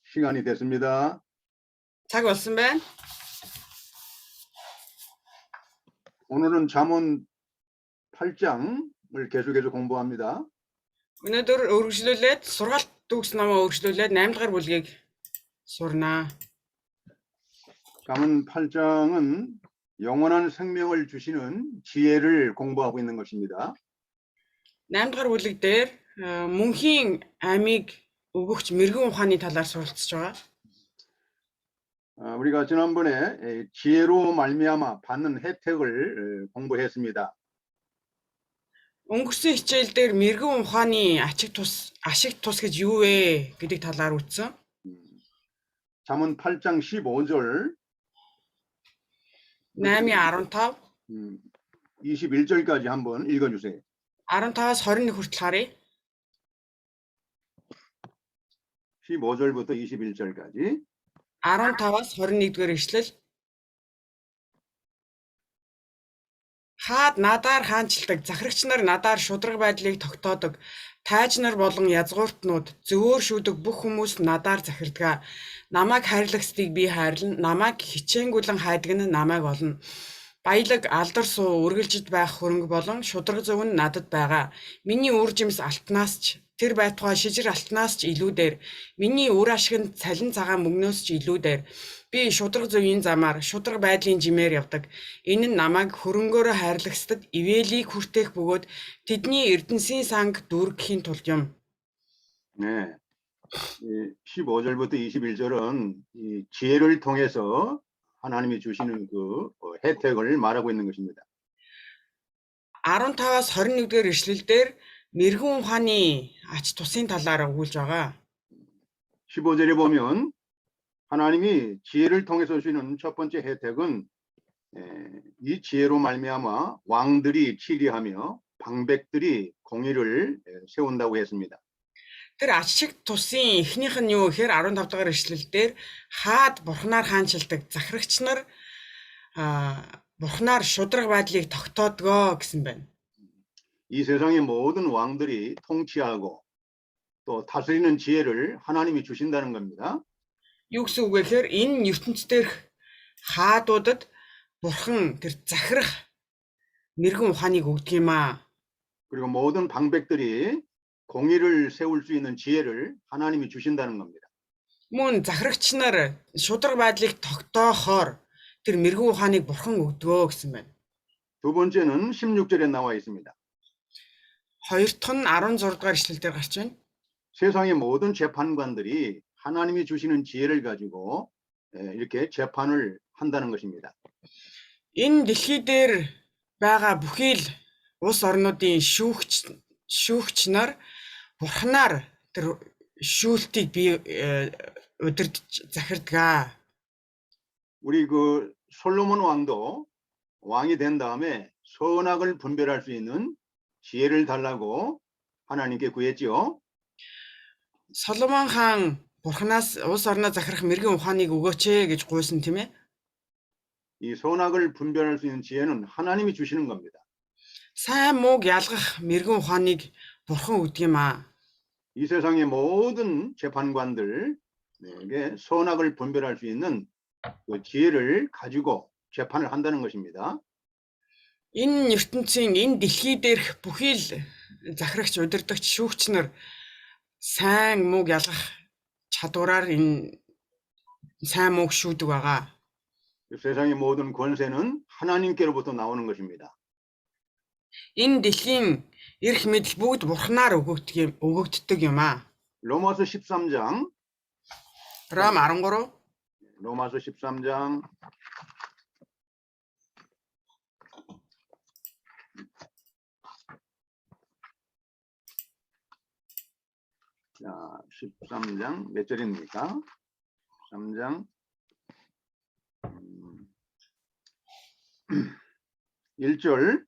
시간이 됐습니다. цаг болсон байна. 오늘은 잠언 8장을 계속해서 공부합니다. Өнөөдөр өргөжлүүлээд сургаалт төгс намаа өргөжлүүлээд 8 дахь бүлгийг сурнаа. 잠언 8장은 영원한 생명을 주시는 지혜를 공부하고 있는 것입니다. 8 дахь бүлэг дээр мөнхийн амийг өгөгч мэрэгэн ухааны талаар суралцж байгаа. 우리가 지난번에 지혜로 말미암아 받는 혜택을 공부했습니다. Өнгөрсөн хичээл дээр мэрэгэн ухааны ашиг тус гэж юу вэ гэдэг талаар үзсэн. 잠언 8장 15절 8:15 21절까지 한번 읽어주세요. 15-аас 21 хүртэл харъя. 15절부터 21절까지 15-аас 21-р эшлэл. Хаад надаар хаанчилдаг, захирагч нар надаар шударга байдлыг тогтоодог, тайж нар болон язгууртнууд, зөвөөр шүүдэг бүх хүмүүс надаар захирдаг. Намайг хайрлагсдыг би хайрлана, намайг хичээнгүлэн хайдаг нь намайг олно. Баялаг, алдар суу, үргэлжид байх хөрөнгө болон шударга зөв нь надад байгаа. Миний үр жимс алтнаас ч, тэр байтугай шижир алтнаас ч илүүдээр, миний үр ашиг нь цалин цагаан мөнгнөөс ч илүүдээр, би шударга зөвийн замаар, шударга байдлын жимээр явдаг. Энэ нь намайг хөрөнгөөрөө хайрлагсдад ивэлийг хүртээх бөгөөд тэдний эрдэнсийн санг дүүргэхийн тулд юм. 네, 15절부터 21절은 이 지혜를 통해서 하나님이 주시는 그 혜택을 말하고 있는 것입니다. 15-аас 21-р эшлэлдэр мэрэгэн ухааны ач тусын талаар өгүүлж байгаа. 15절에 보면 하나님이 지혜를 통해서 주시는 첫 번째 혜택은 이 지혜로 말미암아 왕들이 치리하며 방백들이 공의를 세운다고 했습니다. Тэр ачиг тусын эхнийх нь юу гэхээр 15 дахь эшлэлдэр хаад бурхнаар хаанчилдаг, захирагч нар бурхнаар шударга байдлыг тогтоодгоо гэсэн байна. 이 세상의 모든 왕들이 통치하고 또 다스리는 지혜를 하나님이 주신다는 겁니다. Юу гэсэн үг вэ гэхээр энэ ертөнцийн дээрх хаадуудад бурхан тэр захирах мэрэгэн ухааныг өгдөг юм аа. 그리고 모든 방백들이 공의를 세울 수 있는 지혜를 하나님이 주신다는 겁니다. Мөн захирагч нар шударга байдлыг тогтоохоор тэр мэрэгэн ухааныг бурхан өгдгөө гэсэн байна. 두 번째는 16절에 나와 있습니다. Хоёр дахь нь 16 дугаар эшлэлдэр гарч байна. 세상의 모든 재판관들이 하나님이 주시는 지혜를 가지고 이렇게 재판을 한다는 것입니다. Энэ дэлхий дээр байгаа бүхий л улс орнуудын шүүгч нар бурханаар тэр шүүлтийг би удирдах захирдгаа. 우리 그 솔로몬 왕도 왕이 된 다음에 선악을 분별할 수 있는 지혜를 달라고 하나님께 구했지요. Соломон хаан бурханаас улс орноо захирах мэрэгэн ухааныг өгөөч гэж гуйсан тийм ээ. 이 선악을 분별할 수 있는 지혜는 하나님이 주시는 겁니다. Сайн мууг ялгах мэрэгэн ухааныг бурхан өгдөг юм аа. 이 세상의 모든 재판관들에게 선악을 분별할 수 있는 그 지혜를 가지고 재판을 한다는 것입니다. Энэ ертөнцийн энэ дэлхий дээрх бүхий л захирагч, удирдагч, шүүгч нар сайн мууг ялгах чадвараар энэ сайн мууг шүүдэг байгаа. 세상의 모든 권세는 하나님께로부터 나오는 것입니다. Энэ дэлхийн эрх мэдэл бүгд бурхнаар өгөгддөг юм аа. 로마서 13장 Ром 13 로마서 13장 자, 13장 몇 절입니까? 13장 1절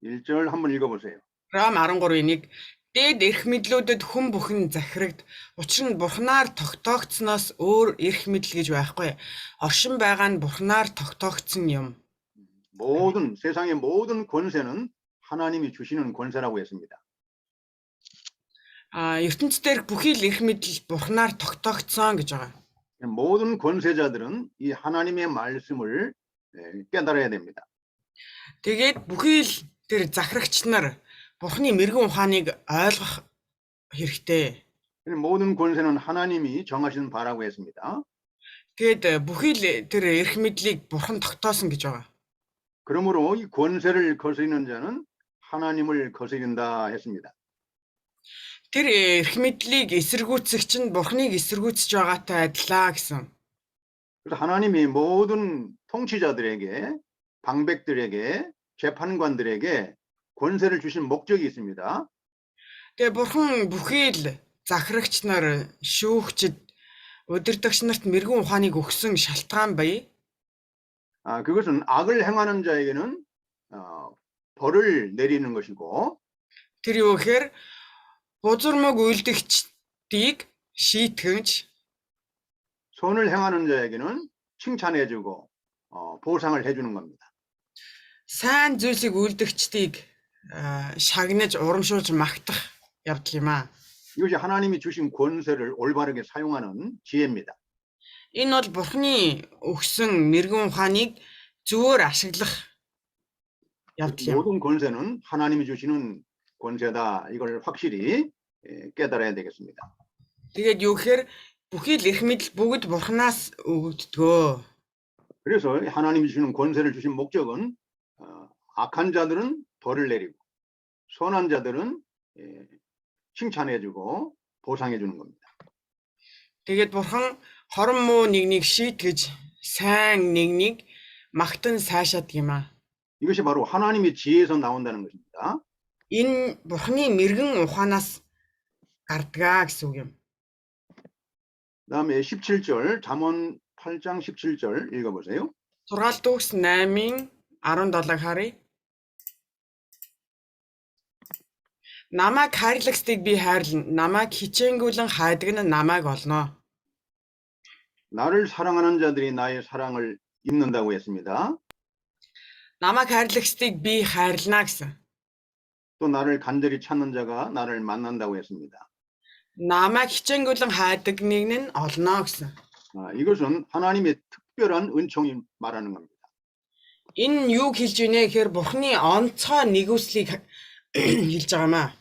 1절 한번 읽어보세요. Ром 13-ыг дээд эрх мэдлүүдэд хүн бүхэн захирагд. Учир нь бурхнаар тогтоогдсноос өөр эрх мэдэл гэж байхгүй. Оршин байгаа нь бурхнаар тогтоогдсон юм. 모든 세상의 모든 권세는 하나님이 주시는 권세라고 했습니다. ертөнцийн дээрх бүхий л эрх мэдэл бурхнаар тогтоогдсон гэж байгаа. 모든 권세자들은 이 하나님의 말씀을 깨달아야 됩니다. Тэгээд бүхий л тэр захирагч нар бурхны мэрэгэн ухааныг ойлгох хэрэгтэй. 모든 권세는 하나님이 정하신 바라고 했습니다. Тэгээд бүхий л тэр эрх мэдлийг бурхан тогтоосон гэж байгаа. 그러므로 이 권세를 거스리는 자는 하나님을 거스린다 했습니다. Тэр эрх мэдлийг эсэргүүцэх нь бурхныг эсэргүүцэж байгаатай адилаа гэсэн. 그래서 하나님이 모든 통치자들에게, 방백들에게, 재판관들에게 권세를 주신 목적이 있습니다. Тэгээд бурхан бүхий л захирагч нар, шүүгчд, удирдагч нарт мэрэгэн ухааныг өгсөн шалтгаан бай. 그것은 악을 행하는 자에게는 벌을 내리는 것이고 Тэр юу гэхээр бузармаг үйлдэгчдийг шийтгэж 선을 행하는 자에게는 칭찬해주고 보상을 해주는 겁니다. сайн зүйлсийг үйлдэгчдийг шагнаж урамшуулж магтах явдал юм аа. 이것이 하나님이 주신 권세를 올바르게 사용하는 지혜입니다. Энэ бол бурхны өгсөн мэрэгэн ухааныг зөвөр ашиглах явдал юм. 모든 권세는 하나님이 주시는 권세다. 이걸 확실히 깨달아야 되겠습니다. Тэгээд юу гэхээр бүхий л эрх мэдэл бүгд бурхнаас өгөгддгөө. 그래서 하나님이 주시는 권세를 주신 목적은 악한 자들은 벌을 내리고 선한 자들은 칭찬해주고 보상해주는 겁니다. Тэгээд бурхан хорон муу нэгнийг шийтгэж сайн нэгнийг магтан сайшаадаг юм аа. 이것이 바로 하나님의 지혜에서 나온다는 것입니다. Энэ бурхны мэрэгэн ухаанаас гардгаа гэсэн үг юм. 그다음에 17절 잠언 8장 17절 읽어보세요. Сургаалт үгс 8-ын 17-ыг харъя. Намайг хайрлагсдыг би хайрлана. Намайг хичээнгүйлэн хайдаг нь намайг олноо. 나를 사랑하는 자들이 나의 사랑을 입는다고 했습니다. Намайг хайрлагсдыг би хайрлана гэсэн. 또 나를 간절히 찾는 자가 나를 만난다고 했습니다. Намайг хичээнгүйлэн хайдаг нэг нь олноо гэсэн. 이것은 하나님의 특별한 은총이 말하는 겁니다. Энэ юу хэлж байна гэхээр бурхны онцгой нэгүслийг хэлж байгаамаа.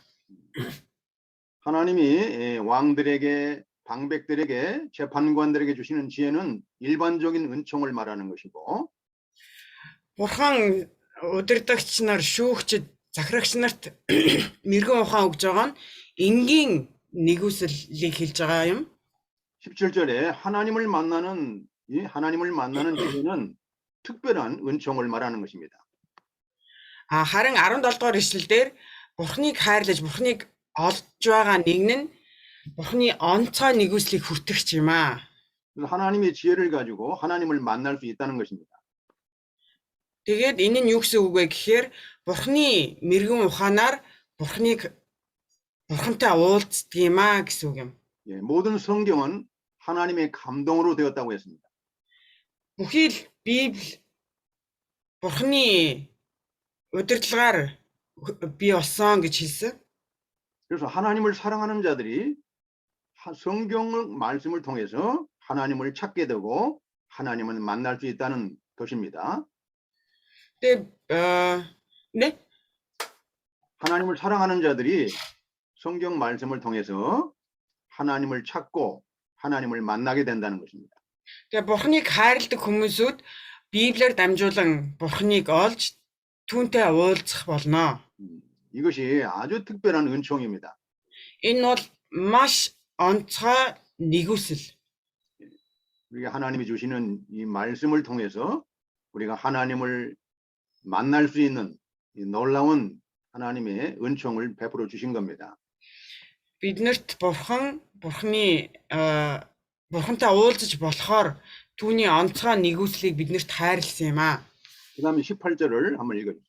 하나님이 왕들에게 방백들에게 재판관들에게 주시는 지혜는 일반적인 은총을 말하는 것이고 Бурхан удирдагч нар, шүүгчд, захирагч нарт мэрэгэн ухаан өгж байгаа нь энгийн нэгүслийг хэлж байгаа юм. 17절에 하나님을 만나는 지혜는 특별한 은총을 말하는 것입니다. Харин 17 дугаар ишлэлдэр бурхныг хайрлаж, бурхныг олж байгаа нэг нь бурхны онцгой нэгүслийг хүртэгч юм аа. 하나님의 지혜를 가지고 하나님을 만날 수 있다는 것입니다. Тэгээд энэ нь юу гэсэн үг вэ гэхээр бурхны мэрэгэн ухаанаар бурхантай уулздаг юм аа гэсэн үг юм. 모든 성경은 하나님의 감동으로 되었다고 했습니다. Бүхий л Библи бурхны удирдлагаар бий болсон гэж хэлсэн. 그래서 하나님을 사랑하는 자들이 성경 말씀을 통해서 하나님을 찾게 되고 하나님을 만날 수 있다는 것입니다. 네? 하나님을 사랑하는 자들이 성경 말씀을 통해서 하나님을 찾고 하나님을 만나게 된다는 것입니다. Тэгээ бурхныг хайрладаг хүмүүсүүд Библиэр дамжуулан бурхныг олж түүнтэй уулзах болно. 이것이 아주 특별한 은총입니다. Энэ бол маш онцгой нэгүсэл. 우리가 하나님이 주시는 이 말씀을 통해서 우리가 하나님을 만날 수 있는 이 놀라운 하나님의 은총을 베풀어 주신 겁니다. Биднэрт бурхантай уулзаж болохоор түүний онцгой нэгүслийг биднэрт хайрлсан юм аа. 그다음에 18절을 한번 읽어주세요.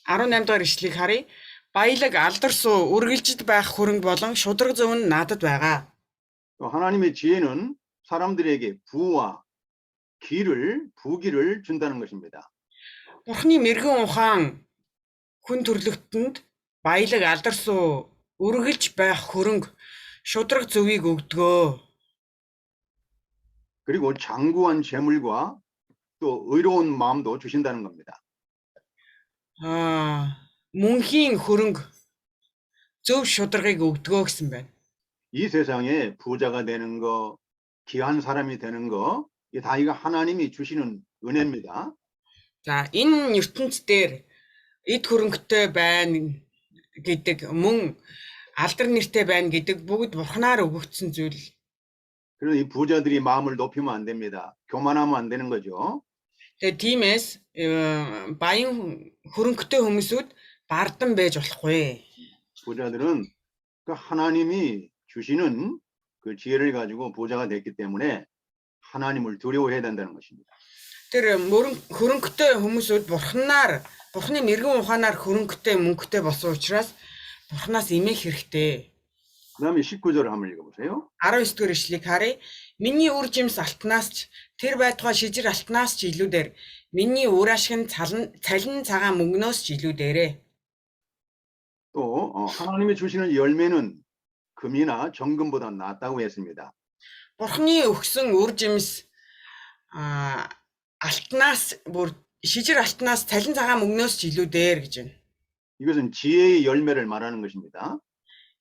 18 дугаар ишлэгийг харъя. Баялаг алдар суу үргэлжид байх хөрөнгө болон шудраг зөв нь надад байгаа. 또 하나님의 지혜는 사람들에게 부와 부귀를 준다는 것입니다. Бурхны мэрэгэн ухаан хүн төрлөختөнд баялаг алдар суу үргэлж байх хөрөнгө шударга зөвийг өгдгөө. 그리고 장구한 재물과 또 의로운 마음도 주신다는 겁니다. Мөнхийн хөрөнгө зөв шударгыг өгдгөө гэсэн байна. 이 세상에 부자가 되는 거, 귀한 사람이 되는 거, 이게 다 이거 하나님이 주시는 은혜입니다. За энэ ертөнцийн дээр эд хөрөнгөтэй байна гэдэг мөн алдар нэртэй байна гэдэг бүгд бурхнаар өгөгдсөн зүйл. 그래서 이 부자들이 마음을 높이면 안 됩니다. 교만하면 안 되는 거죠. Тэгээ тиймээс баян хөрөнгөтэй хүмүүсүүд бардан байж болохгүй. 부자들은 그 하나님이 주시는 그 지혜를 가지고 부자가 됐기 때문에 하나님을 두려워해야 된다는 것입니다. Тэр хөрөнгөтэй хүмүүсүүд бурхны мэрэгэн ухаанаар хөрөнгөтэй мөнгөтэй болсон учраас бурхнаас эмээх хэрэгтэй. 그다음에 19절을 한번 읽어보세요. 19-р эшлэгийг харъя. Миний үр жимс алтнаас ч тэр байтугай шижир алтнаас ч илүүдээр миний үр ашиг нь цалин цагаан мөнгнөөс ч илүүдээрээ. 또 하나님이 주시는 열매는 금이나 정금보다 낫다고 했습니다. Бурхны өгсөн үр жимс алтнаас бүр шижир алтнаас цалин цагаан мөнгнөөс ч илүүдээр гэж байна. 이것은 지혜의 열매를 말하는 것입니다.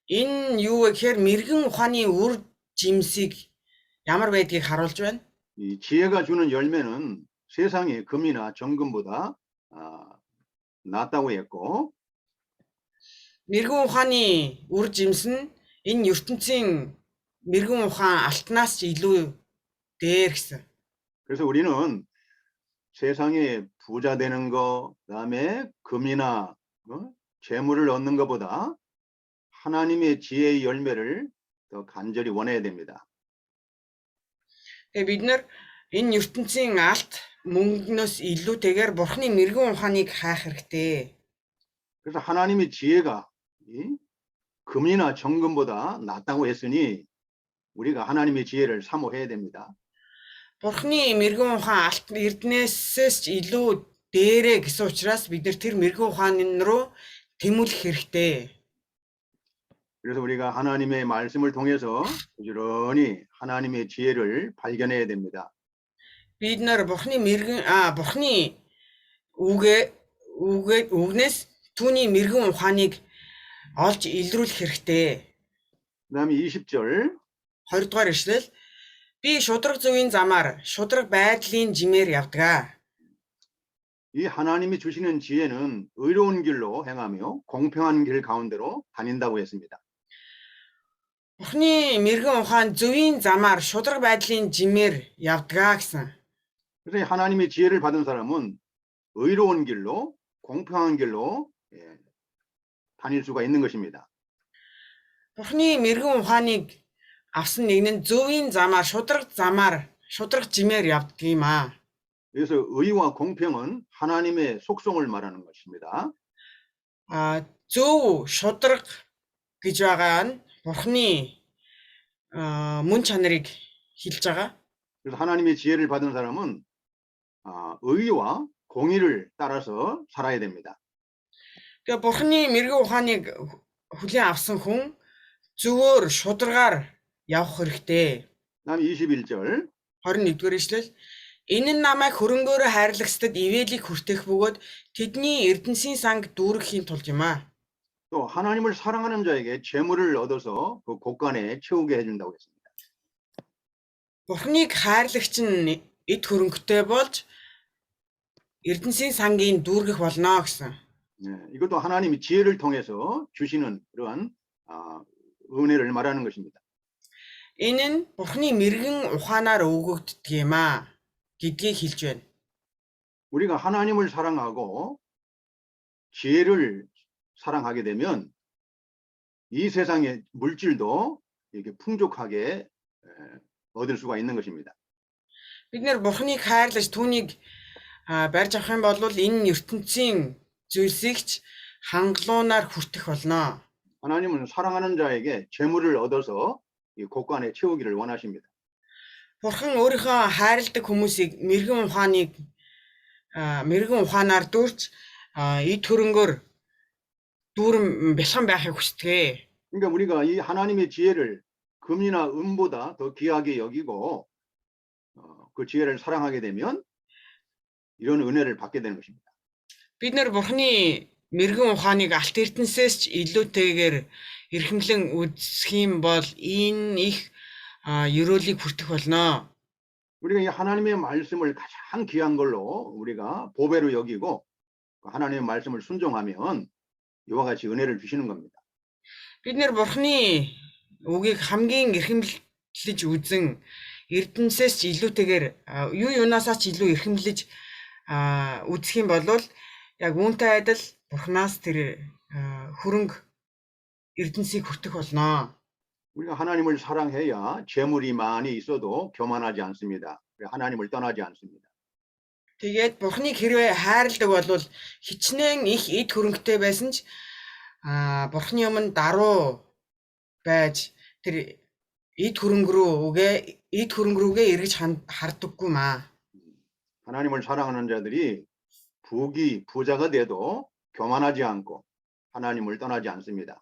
Энэ юу вэ гэхээр мэрэгэн ухааны үр жимсийг ямар байдгийг харуулж байна. 이 지혜가 주는 열매는 세상의 금이나 정금보다 낫다고 했고 Мэрэгэн ухааны үр жимс нь энэ ертөнцийн мэрэгэн ухаан алтнаас ч илүү дээр гэсэн. 그래서 우리는 세상에 부자 되는 거, 그다음에 금이나 재물을 얻는 것보다 하나님의 지혜의 열매를 더 간절히 원해야 됩니다. Тэгээ бид нар энэ ертөнцийн алт мөнгнөөс илүүтэйгээр бурхны мэрэгэн ухааныг хаах хэрэгтэй. 그래서 하나님의 지혜가 금이나 정금보다 낫다고 했으니 우리가 하나님의 지혜를 사모해야 됩니다. Бурхны мэрэгэн ухаан алт эрднээсээс ч илүү дээрээ гэсэн учраас бид нар тэр мэрэгэн ухаан руу тэмүүлэх хэрэгтэй. 그래서 우리가 하나님의 말씀을 통해서 부지런히 하나님의 지혜를 발견해야 됩니다. Бид нар бурхны үгнээс түүний мэрэгэн ухааныг олж илрүүлэх хэрэгтэй. 그다음에 20절 20-р эшлэл би шудраг зөвийн замаар шудраг байдлын жимээр явдгаа. 이 하나님이 주시는 지혜는 의로운 길로 행하며 공평한 길 가운데로 다닌다고 했습니다. Бурхны мэрэгэн ухаан зөвийн замаар шудраг байдлын жимээр явдгаа гэсэн. 그래서 하나님의 지혜를 받은 사람은 의로운 길로 공평한 길로 다닐 수가 있는 것입니다. Бурхны мэрэгэн ухааныг авсан нэг нь зөвийн замаар шудраг жимээр явдаг юм аа. 그래서 의와 공평은 하나님의 속성을 말하는 것입니다. зөв шудраг гэж байгаа нь Бурхны мөн чанарыг хэлж байгаа. 그래서 하나님의 지혜를 받은 사람은 의와 공의를 따라서 살아야 됩니다. Тэгээ Бурхны мэрэгэн ухааныг хүлээн авсан хүн зөвөр шударгаар явах хэрэгтэй. 다음 21절 21-р эшлэл энэ нь намайг хөрөнгөөрөө хайрлагсдад ивэлийг хүртэх бөгөөд тэдний эрдэнсийн санг дүүрэхийн тулд юм аа. 또 하나님을 사랑하는 자에게 재물을 얻어서 그 곳간에 채우게 해준다고 했습니다. Бурхныг хайрлагч нь эд хөрөнгөтэй болж эрдэнсийн сангийн дүүргэх болно гэсэн. 이것도 하나님이 지혜를 통해서 주시는 그러한 은혜를 말하는 것입니다. Энэ нь Бурхны мэрэгэн ухаанаар өгөгддөг юм аа гэдгийг хэлж байна. 우리가 하나님을 사랑하고 지혜를 사랑하게 되면 이 세상의 물질도 이렇게 풍족하게 얻을 수가 있는 것입니다. Бид нэр Бурхныг хайрлаж түүнийг барьж авах юм бол энэ ертөнцийн зүйлсийг ч хангалуунаар хүртэх болно. 하나님은 사랑하는 자에게 재물을 얻어서 이 곳간에 채우기를 원하십니다. Бурхан өөрийнхөө хайрладаг хүмүүсийг мэрэгэн ухаанаар дүүрч эд хөрөнгөөр дүүрэн бэлхэн байхыг хүсдэг. 그러니까 우리가 이 하나님의 지혜를 금이나 은보다 더 귀하게 여기고 그 지혜를 사랑하게 되면 이런 은혜를 받게 되는 것입니다. Бид нэр Бурхны мэрэгэн ухааныг алт эрдэнэсээс ч илүүтэйгээр эрхэмлэн үзэх юм бол энэ их ёроолыг хүртэх болно. 우리가 이 하나님의 말씀을 가장 귀한 걸로 우리가 보배로 여기고 하나님의 말씀을 순종하면 이와 같이 은혜를 주시는 겁니다. Бид нэр Бурхны үгийг хамгийн эрхэмлэж үзэн эрдэнэсээс ч илүүтэйгээр юу юунаасаа ч илүү эрхэмлэж үзэх юм бол яг үүнтэй адил Бурханаас тэр хөрөнгө эрдэнсийг хүртэх болно. 우리가 하나님을 사랑해야 재물이 많이 있어도 교만하지 않습니다. 하나님을 떠나지 않습니다. Тэгээд Бурхныг хэрвээ хайрладаг бол хичнээн их эд хөрөнгөтэй байсан ч Бурхны өмнө даруй байж тэр эд хөрөнгө рүүгээ эргэж харддаггүй маа. 하나님을 사랑하는 자들이 부자가 돼도 교만하지 않고 하나님을 떠나지 않습니다.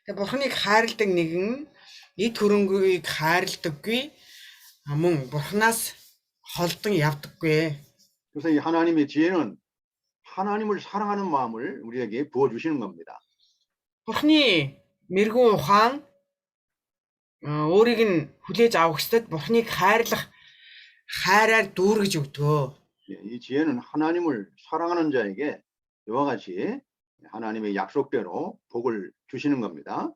Тэгээд Бурхныг хайрладаг нэгэн эд хөрөнгөийг хайрладаггүй мөн Бурханаас холдон явдаггүй. 그래서 이 하나님의 지혜는 하나님을 사랑하는 마음을 우리에게 부어주시는 겁니다. Бурхны мэрэгэн ухаан өөрийг нь хүлээж авах хэвээр Бурхныг хайрлах хайраар дүүргэж өгдөг. 이 지혜는 하나님을 사랑하는 자에게 이와 같이 하나님의 약속대로 복을 주시는 겁니다.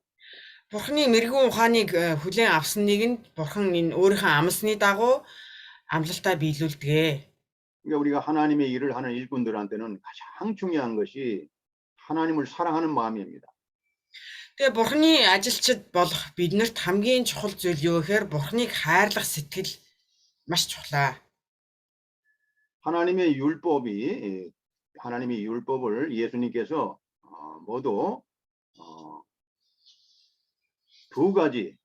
Бурхны мэрэгэн ухааныг хүлээн авсныг нь Бурхан энэ өөрийнхөө амсны дагуу амлалтаа биелүүлдэг. 그러니까 우리가 하나님의 일을 하는 일꾼들한테는 가장 중요한 것이 하나님을 사랑하는 마음입니다. Тэгээ Бурхны ажилчид болох биднэрт хамгийн чухал зүйл юу гэхээр Бурхныг хайрлах сэтгэл маш чухлаа. 하나님의 율법을 예수님께서 모두 두 가지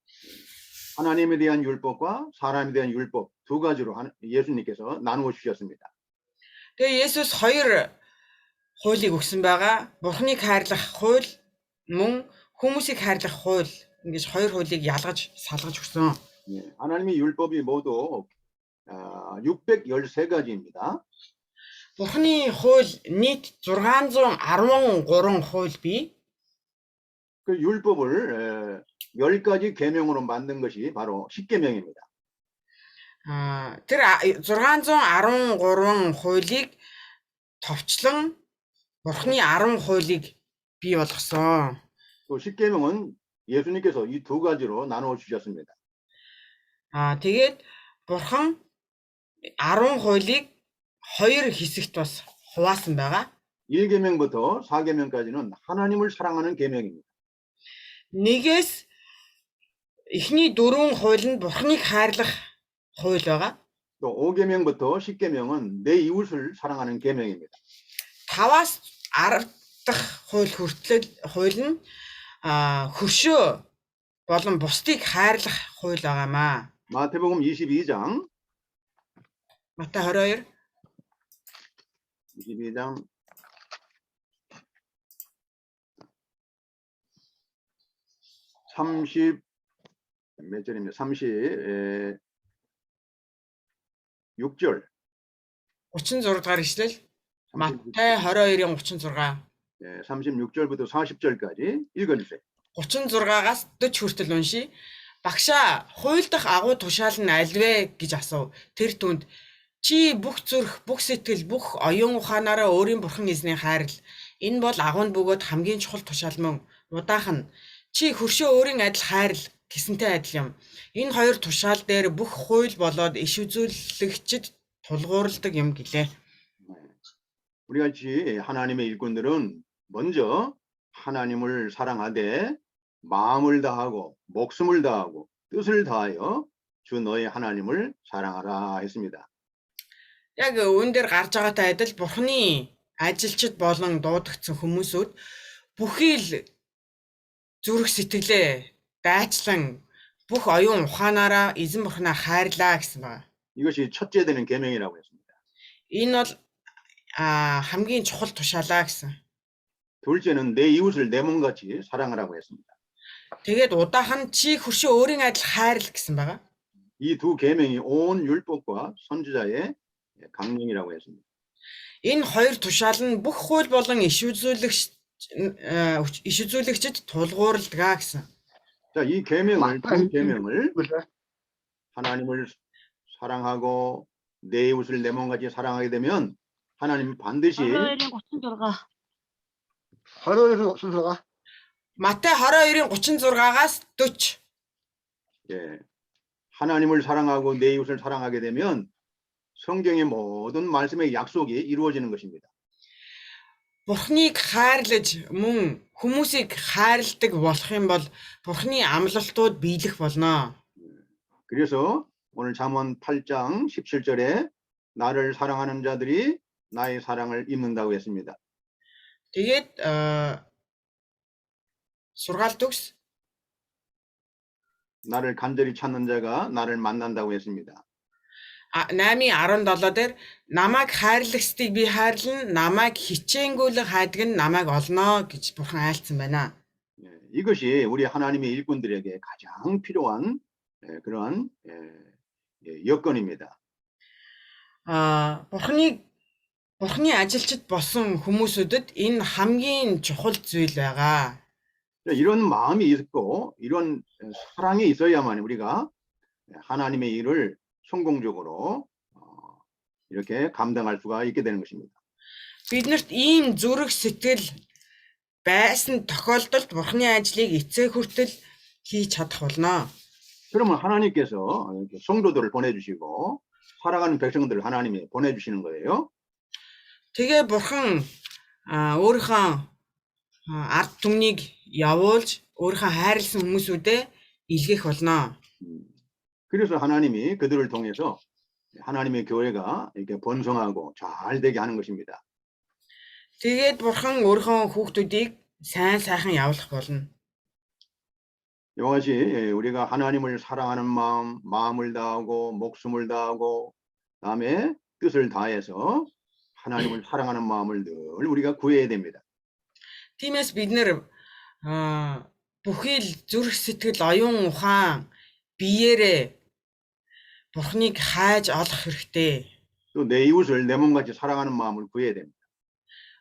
하나님에 대한 율법과 사람에 대한 율법 두 가지로 예수님께서 나누어 주셨습니다. Тэгээ Есүс хоёр хуулийг өгсөн байгаа. Бурхныг хайрлах хууль мөн хүмүүсийг хайрлах хууль ингэж хоёр хуулийг ялгаж салгаж өгсөн. 하나님의 율법이 모두 613가지입니다. Бурхны хууль нийт 613 хууль бий. 그 율법을 10가지 계명으로 만든 것이 바로 십계명입니다. Тэр 613 хуулийг товчлон Бурхны 10 хуулийг бий болгосон. 또 십계명은 예수님께서 이 두 가지로 나누어 주셨습니다. Тэгээд Бурхан 10 хуулийг хоёр хэсэгт бас хуваасан байгаа. 1계명부터 4계명까지는 하나님을 사랑하는 계명입니다. Нэгээс эхний 4 хууль нь Бурхныг хайрлах хууль байгаа. 또 5계명부터 10계명은 내 이웃을 사랑하는 계명입니다. 5-аас 10 дахь хууль нь хөршөө болон бусдыг хайрлах хууль байгаамаа. 마태복음 22장 Матай 22 30 몇 절입니다. 36절 36 дахь ишлэл Матай 22-ийн 36 36절부터 40절까지 읽어주세요. 36-аас 40 хүртэл уншия. Багшаа, хууль дахь агуу тушаал нь аль вэ гэж асуув. Тэр түнд чи бүх зүрх, бүх сэтгэл, бүх оюун ухаанаараа өөрийн бурхан эзнийг хайрл. Энэ бол агуун бөгөөд хамгийн чухал тушаал мөн. Удаах нь чи хөршөө өөрийн адил хайрл гэсэнтэй адил юм. Энэ хоёр тушаал дээр бүх хууль болоод иш үзүүлэгчд тулгуурладаг юм гэлээ. 우리 같이 하나님의 일꾼들은 먼저 하나님을 사랑하되 마음을 다하고 목숨을 다하고 뜻을 다하여 주 너의 하나님을 사랑하라 했습니다. Яг үүн дээр гарч байгаатай адил Бурхны ажилчид болон дуудагдсан хүмүүсүүд бүхий л зүрх сэтгэлээ дайчлан бүх оюун ухаанаараа эзэн Бурхнаа хайрлаа гэсэн байна. 이것이 첫째 되는 계명이라고 했습니다. Энэ бол хамгийн чухал тушаалаа гэсэн. 둘째는 내 이웃을 내 몸같이 사랑하라고 했습니다. Тэгээд удаах нь чи хөршөө өөрийн адил хайрл гэсэн байгаа. 이 두 계명이 온 율법과 선지자의 강령이라고 했습니다. Энэ хоёр тушаал нь бүх хууль болон иш үзүүлэгчд тулгуурладаг гэсэн. 자, 이 계명을 두 맞다. 계명을 그래. 하나님을 사랑하고 내 이웃을 내 몸같이 사랑하게 되면 하나님 반드시 Оройрын 36. 하루에서 순서가 Матай 22-ийн 36-аас 40. 예, 하나님을 사랑하고 내 이웃을 사랑하게 되면 성경의 모든 말씀의 약속이 이루어지는 것입니다. Бурхныг хайрлаж мөн хүмүүсийг хайрладаг болох юм бол Бурхны амлалтууд биелэх болно. 그래서 오늘 잠언 8장 17절에 나를 사랑하는 자들이 나의 사랑을 입는다고 했습니다. Тэгээд сургаал төгс 나를 간절히 찾는 자가 나를 만난다고 했습니다. 8:17 дээр намайг хайрлагчдыг би хайрлана, намайг хичээнгүйлэн хайдаг нь намайг олно гэж Бурхан айлцсан байна. 예, 이것이 우리 하나님의 일꾼들에게 가장 필요한 그러한 여건입니다. Бурхны ажилчид болсон хүмүүсүүдэд энэ хамгийн чухал зүйл байгаа. 이런 마음이 있고 이런 사랑이 있어야만 우리가 하나님의 일을 성공적으로 이렇게 감당할 수가 있게 되는 것입니다. Биднэрт ийм зүрх сэтгэл байсан тохиолдолд Бурхны ажлыг эцэг хүртэл хийж чадах болно. 그러면 하나님께서 성도들을 보내주시고 살아가는 백성들을 하나님이 보내주시는 거예요. Тэгээ Бурхан өөрийнхөө ард түмнийг явуулж өөрийнхөө хайрлсан хүмүүсүүдэд илгээх болно. 그래서 하나님이 그들을 통해서 하나님의 교회가 이렇게 번성하고 잘 되게 하는 것입니다. Тэгээд Бурхан өөрийнхөө хүүхдүүдийг сайн сайхан явуулах болно. 이와 같이 우리가 하나님을 사랑하는 마음을 다하고 목숨을 다하고 다음에 뜻을 다해서 하나님을 사랑하는 마음을 늘 우리가 구해야 됩니다. Тиймээс бид нэр бүхий л зүрх сэтгэл оюун ухаан биеэрээ Бурхныг хайж олох хэрэгтэй. 또 내 이웃을 내 몸같이 사랑하는 마음을 구해야 됩니다.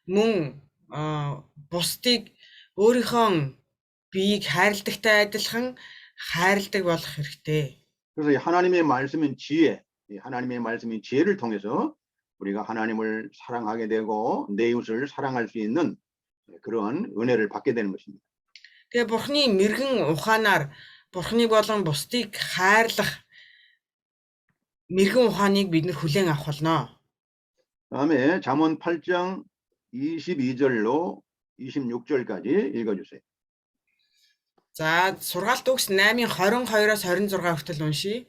Мөн бусдыг өөрийнхөө биеийг хайрладагтай адилхан хайрладаг болох хэрэгтэй. 그래서 하나님의 말씀인 지혜, 하나님의 말씀인 지혜를 통해서 우리가 하나님을 사랑하게 되고 내 이웃을 사랑할 수 있는 그러한 은혜를 받게 되는 것입니다. Тэгээ Бурхны мэрэгэн ухаанаар Бурхныг болон бусдыг хайрлах мэрэгэн ухааныг бид нар хүлээн авах болно. 다음에 잠언 8장 22절로 26절까지 읽어주세요. За сургаалт үгс 8:22-оос 26 хүртэл уншийе.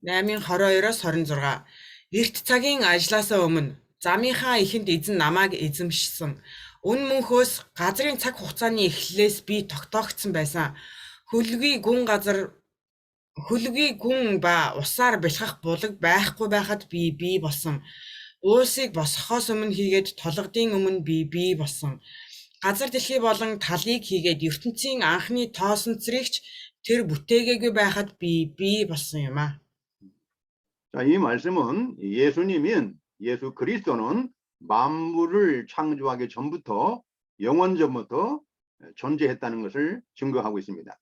8:22-оос 26. Эрт цагийн ажлаасаа өмнө замынхаа эхэнд эзэн намайг эзэмшсэн. Үн мөнхөөс газрын цаг хугацааны эхлэлээс би тогтоогдсон байсан. Хөлгүй гүн ба усаар бэлхах булаг байхгүй байхад би бий болсон. Уусыг босгохоос өмнө хийгээд толгодын өмнө би бий болсон. Газар дэлхий болон талыг хийгээд ертөнцийн анхны тоосонцрэгч тэр бүтээгээгүй байхад би бий болсон юм а. 자, 이 말씀은 예수 그리스도는 만물을 창조하기 전부터 영원 전부터 존재했다는 것을 증거하고 있습니다.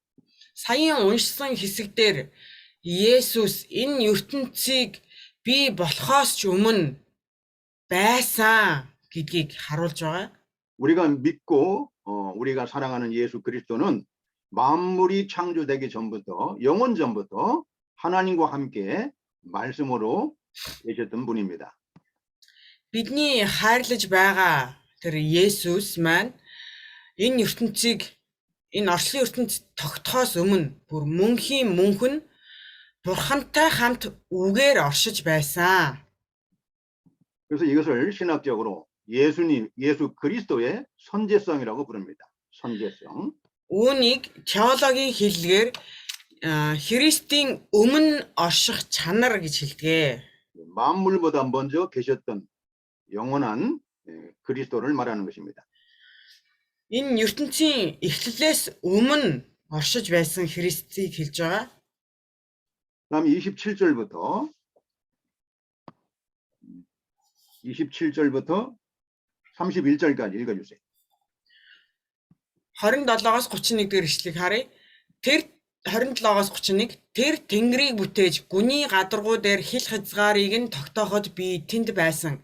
Саяхан уншсан хэсэгдэр Есүс энэ ертөнцийг бий болохоос ч өмнө байсан гэдгийг харуулж байгаа. 우리가 믿고 우리가 사랑하는 예수 그리스도는 만물이 창조되기 전부터 영원 전부터 하나님과 함께 말씀으로 계셨던 분입니다. Бидний хайрлаж байгаа тэр Есүс маань энэ ертөнцийг энэ орчлын ертөнцид тогтохоос өмнө бүр мөнхийн мөнхөн Бурхантай хамт үгээр оршиж байсан. 그래서 이것을 신학적으로 예수 그리스도의 선제성이라고 부릅니다. 선제성. Үүнийг теологийн хэллэгээр Христийн өмнө орших чанар гэж хэлдэг. 만물보다 먼저 계셨던 영원한 그리스도를 말하는 것입니다. Энэ ертөнцийн эхлэлээс өмнө оршиж байсан Христийг хэлж байгаа. 그다음 27절부터 31절까지 읽어주세요. 27-оос 31 дэх ишлэгийг харъя. Тэр 27-оос 31 тэр Тэнгэрийг бүтээж гүний гадаргуу дээр хил хязгаарыг нь тогтооход би тэнд байсан.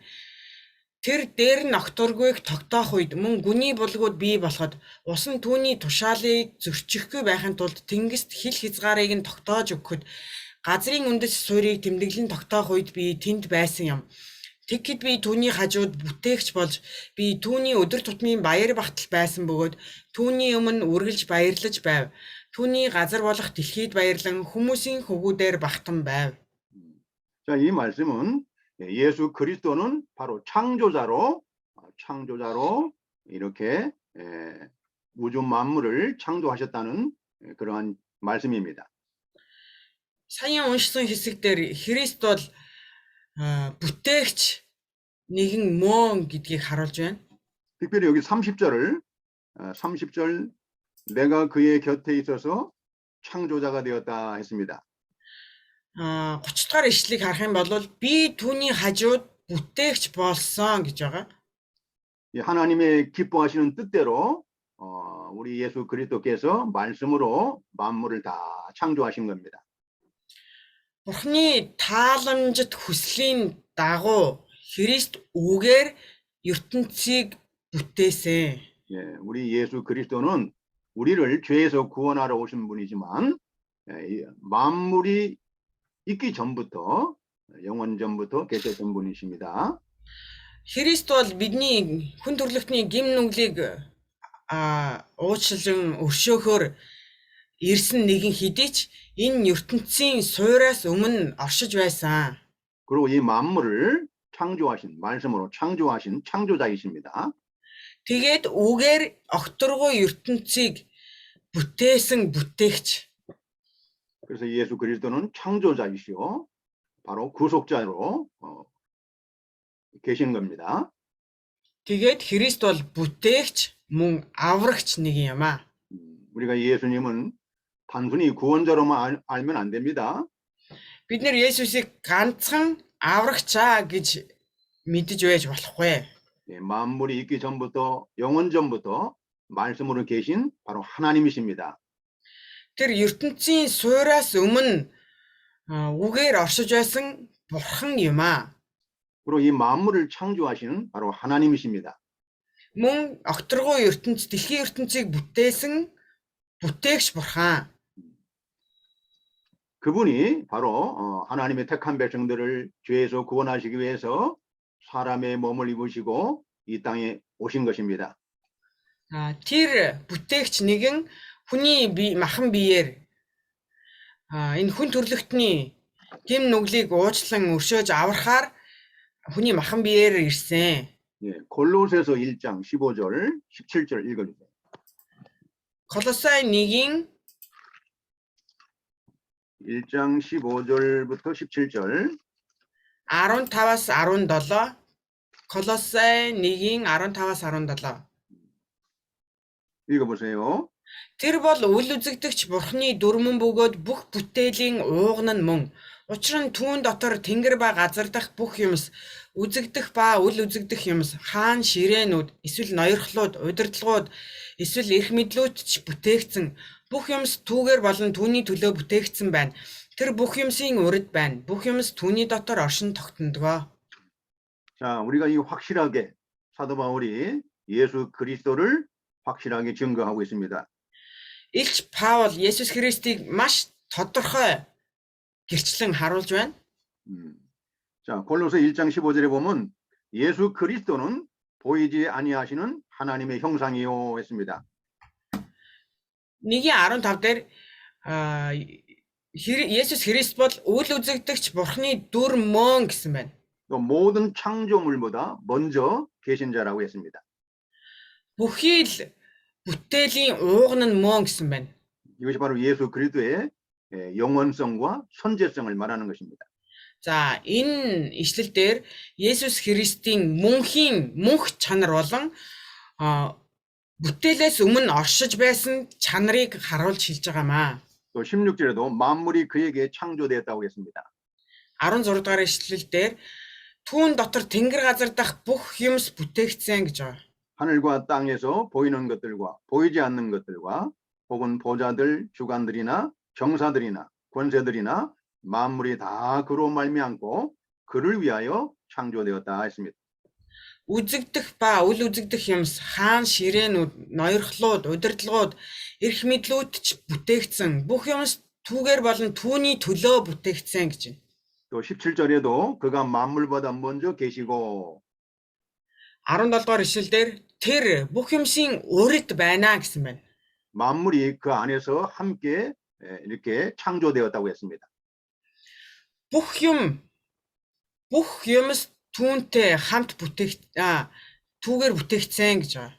Тэр дээр нь огторгүйг тогтоох үед мөн гүний булгууд бий болоход ус нь түүний тушаалыг зөрчихгүй байхын тулд тэнгист хил хязгаарыг нь тогтоож өгөхөд газрын үндэс суурийг тэмдэглэн тогтоох үед би тэнд байсан юм. Тэгэхэд би түүний хажууд бүтээгч болж би түүний өдөр тутмын баяр багтал байсан бөгөөд түүний өмнө үргэлж баярлаж байв. Түүний газар болох дэлхийд баярлан хүмүүсийн хөвгүүдээр багтан байв. 자, 이 말씀은 예수 그리스도는 바로 창조자로 이렇게 우주 만물을 창조하셨다는 그러한 말씀입니다. Саяхан уншсан хэсэг дээр Христ бол бүтээгч нэгэн мөн гэдгийг харуулж байна. 특별히 여기 30절 내가 그의 곁에 있어서 창조자가 되었다 했습니다. 30 дахь ишлэгийг харах юм бол би түүний хажууд бүтээгч болсон гэж байгаа. 이 하나님의 기뻐하시는 뜻대로 우리 예수 그리스도께서 말씀으로 만물을 다 창조하신 겁니다. Бурхны тааламжит хүслийн дагуу Христ үгээр ертөнцийг бүтээсэн. 예, 우리 예수 그리스도는 우리를 죄에서 구원하러 오신 분이지만 만물이 있기 전부터 영원 전부터 계셨던 분이십니다. Христ бол бидний хүн төрлөختний гим нүглийг уучлан өршөөхөөр ирсэн нэгэн хэдий ч энэ ертөнцийн суураас өмнө оршиж байсан. 그리고 이 만물을 창조하신 말씀으로 창조하신 창조자이십니다. Тэгээд үгээр огторгой ертөнцийг бүтээсэн бүтээгч. 그래서 예수 그리스도는 창조자이시오 바로 구속자로 계신 겁니다. Тэгээд Христ бол бүтээгч мөн аврагч нэг юм аа. 우리가 예수님은 단순히 구원자로만 알면 안 됩니다. Бид нэр Есүсийг ганцхан аврагчаа гэж мэдэж байж болохгүй. 예, 만물이 있기 전부터 영원 전부터 말씀으로 계신 바로 하나님이십니다. Тэр ертөнцийн суураас өмнө үгээр оршиж байсан бурхан юм аа. 그리고 이 만물을 창조하시는 바로 하나님이십니다. Мөн огторгой ертөнц дэлхийн ертөнцийг бүтээсэн бүтээгч бурхан. 그분이 바로 하나님의 택한 백성들을 죄에서 구원하시기 위해서 사람의 몸을 입으시고 이 땅에 오신 것입니다. Тэр бүтээгч нэгэн хүний махан биеэр энэ хүн төрлөختний гим нүглийг уучлан өршөөж аврахаар хүний махан биеэр ирсэн. 예, 골로새서 1장 15절 17절 읽어주세요. Колосай 1-ийн 1장 15절부터 17절 15-аас 17. Колосай 1-ийн 15-аас 17. 읽어보세요. Тэр бол үл үзэгдэгч бурхны дүрмэн бөгөөд бүх бүтээлийн ууган нь мөн. Учир нь түүн дотор тэнгэр ба газар дах бүх юмс, үзэгдэх ба үл үзэгдэх юмс, хаан ширээнүүд, эсвэл ноёрхлууд, удирдлагууд, эсвэл эрх мэдлүүд ч бүтээгдсэн. Бүх юмс түүгээр болон түүний төлөө бүтээгдсэн байна. Тэр бүх юмсийн урд байна. Бүх юмс түүний дотор оршин тогтнодгоо. 자, 우리가 이 확실하게 사도 바울이 예수 그리스도를 확실하게 증거하고 있습니다. Илч Паул Есүс Христийг маш тодорхой гэрчлэн харуулж байна. 자, 골로새 1장 15절에 보면 예수 그리스도는 보이지 아니하시는 하나님의 형상이요 했습니다. 1:15 дээр Есүс Христ бол үл үзэгдэгч бурхны дүр мөн гэсэн байна. 또 모든 창조물보다 먼저 계신 자라고 했습니다. Бүхий л бүтээлийн ууган нь мөн гэсэн байна. 이것이 바로 예수 그리스도의 영원성과 선제성을 말하는 것입니다. За, энэ ишлэл дээр Есүс Христийн мөнх чанар болон бүтээлээс өмнө оршиж байсан чанарыг харуулж хэлж байгаамаа. 또 16절에도 만물이 그에게 창조되었다고 했습니다. 16 дугаар ишлэлдэр түүн дотор тэнгэр газар дах бүх юмс бүтээгдсэн гэж байна. 하늘과 땅에서 보이는 것들과 보이지 않는 것들과 혹은 보좌들, 주관들이나 정사들이나 권세들이나 만물이 다 그로 말미암고 그를 위하여 창조되었다 했습니다. Үзэгдэх ба үл үзэгдэх юмс, хаан ширээнүүд, ноёрхлууд, удирдлагууд, эрх мэдлүүд ч бүтээгдсэн. Бүх юмс түүгээр болон түүний төлөө бүтээгдсэн гэж байна. 또 17절에도 그가 만물보다 먼저 계시고 17 дугаар ишлэлдэр тэр бүх юмсийн урд байна гэсэн байна. 만물이 그 안에서 함께 이렇게 창조되었다고 했습니다. Бүх юмс түүнтэй хамт түүгээр бүтээгдсэн гэж байна.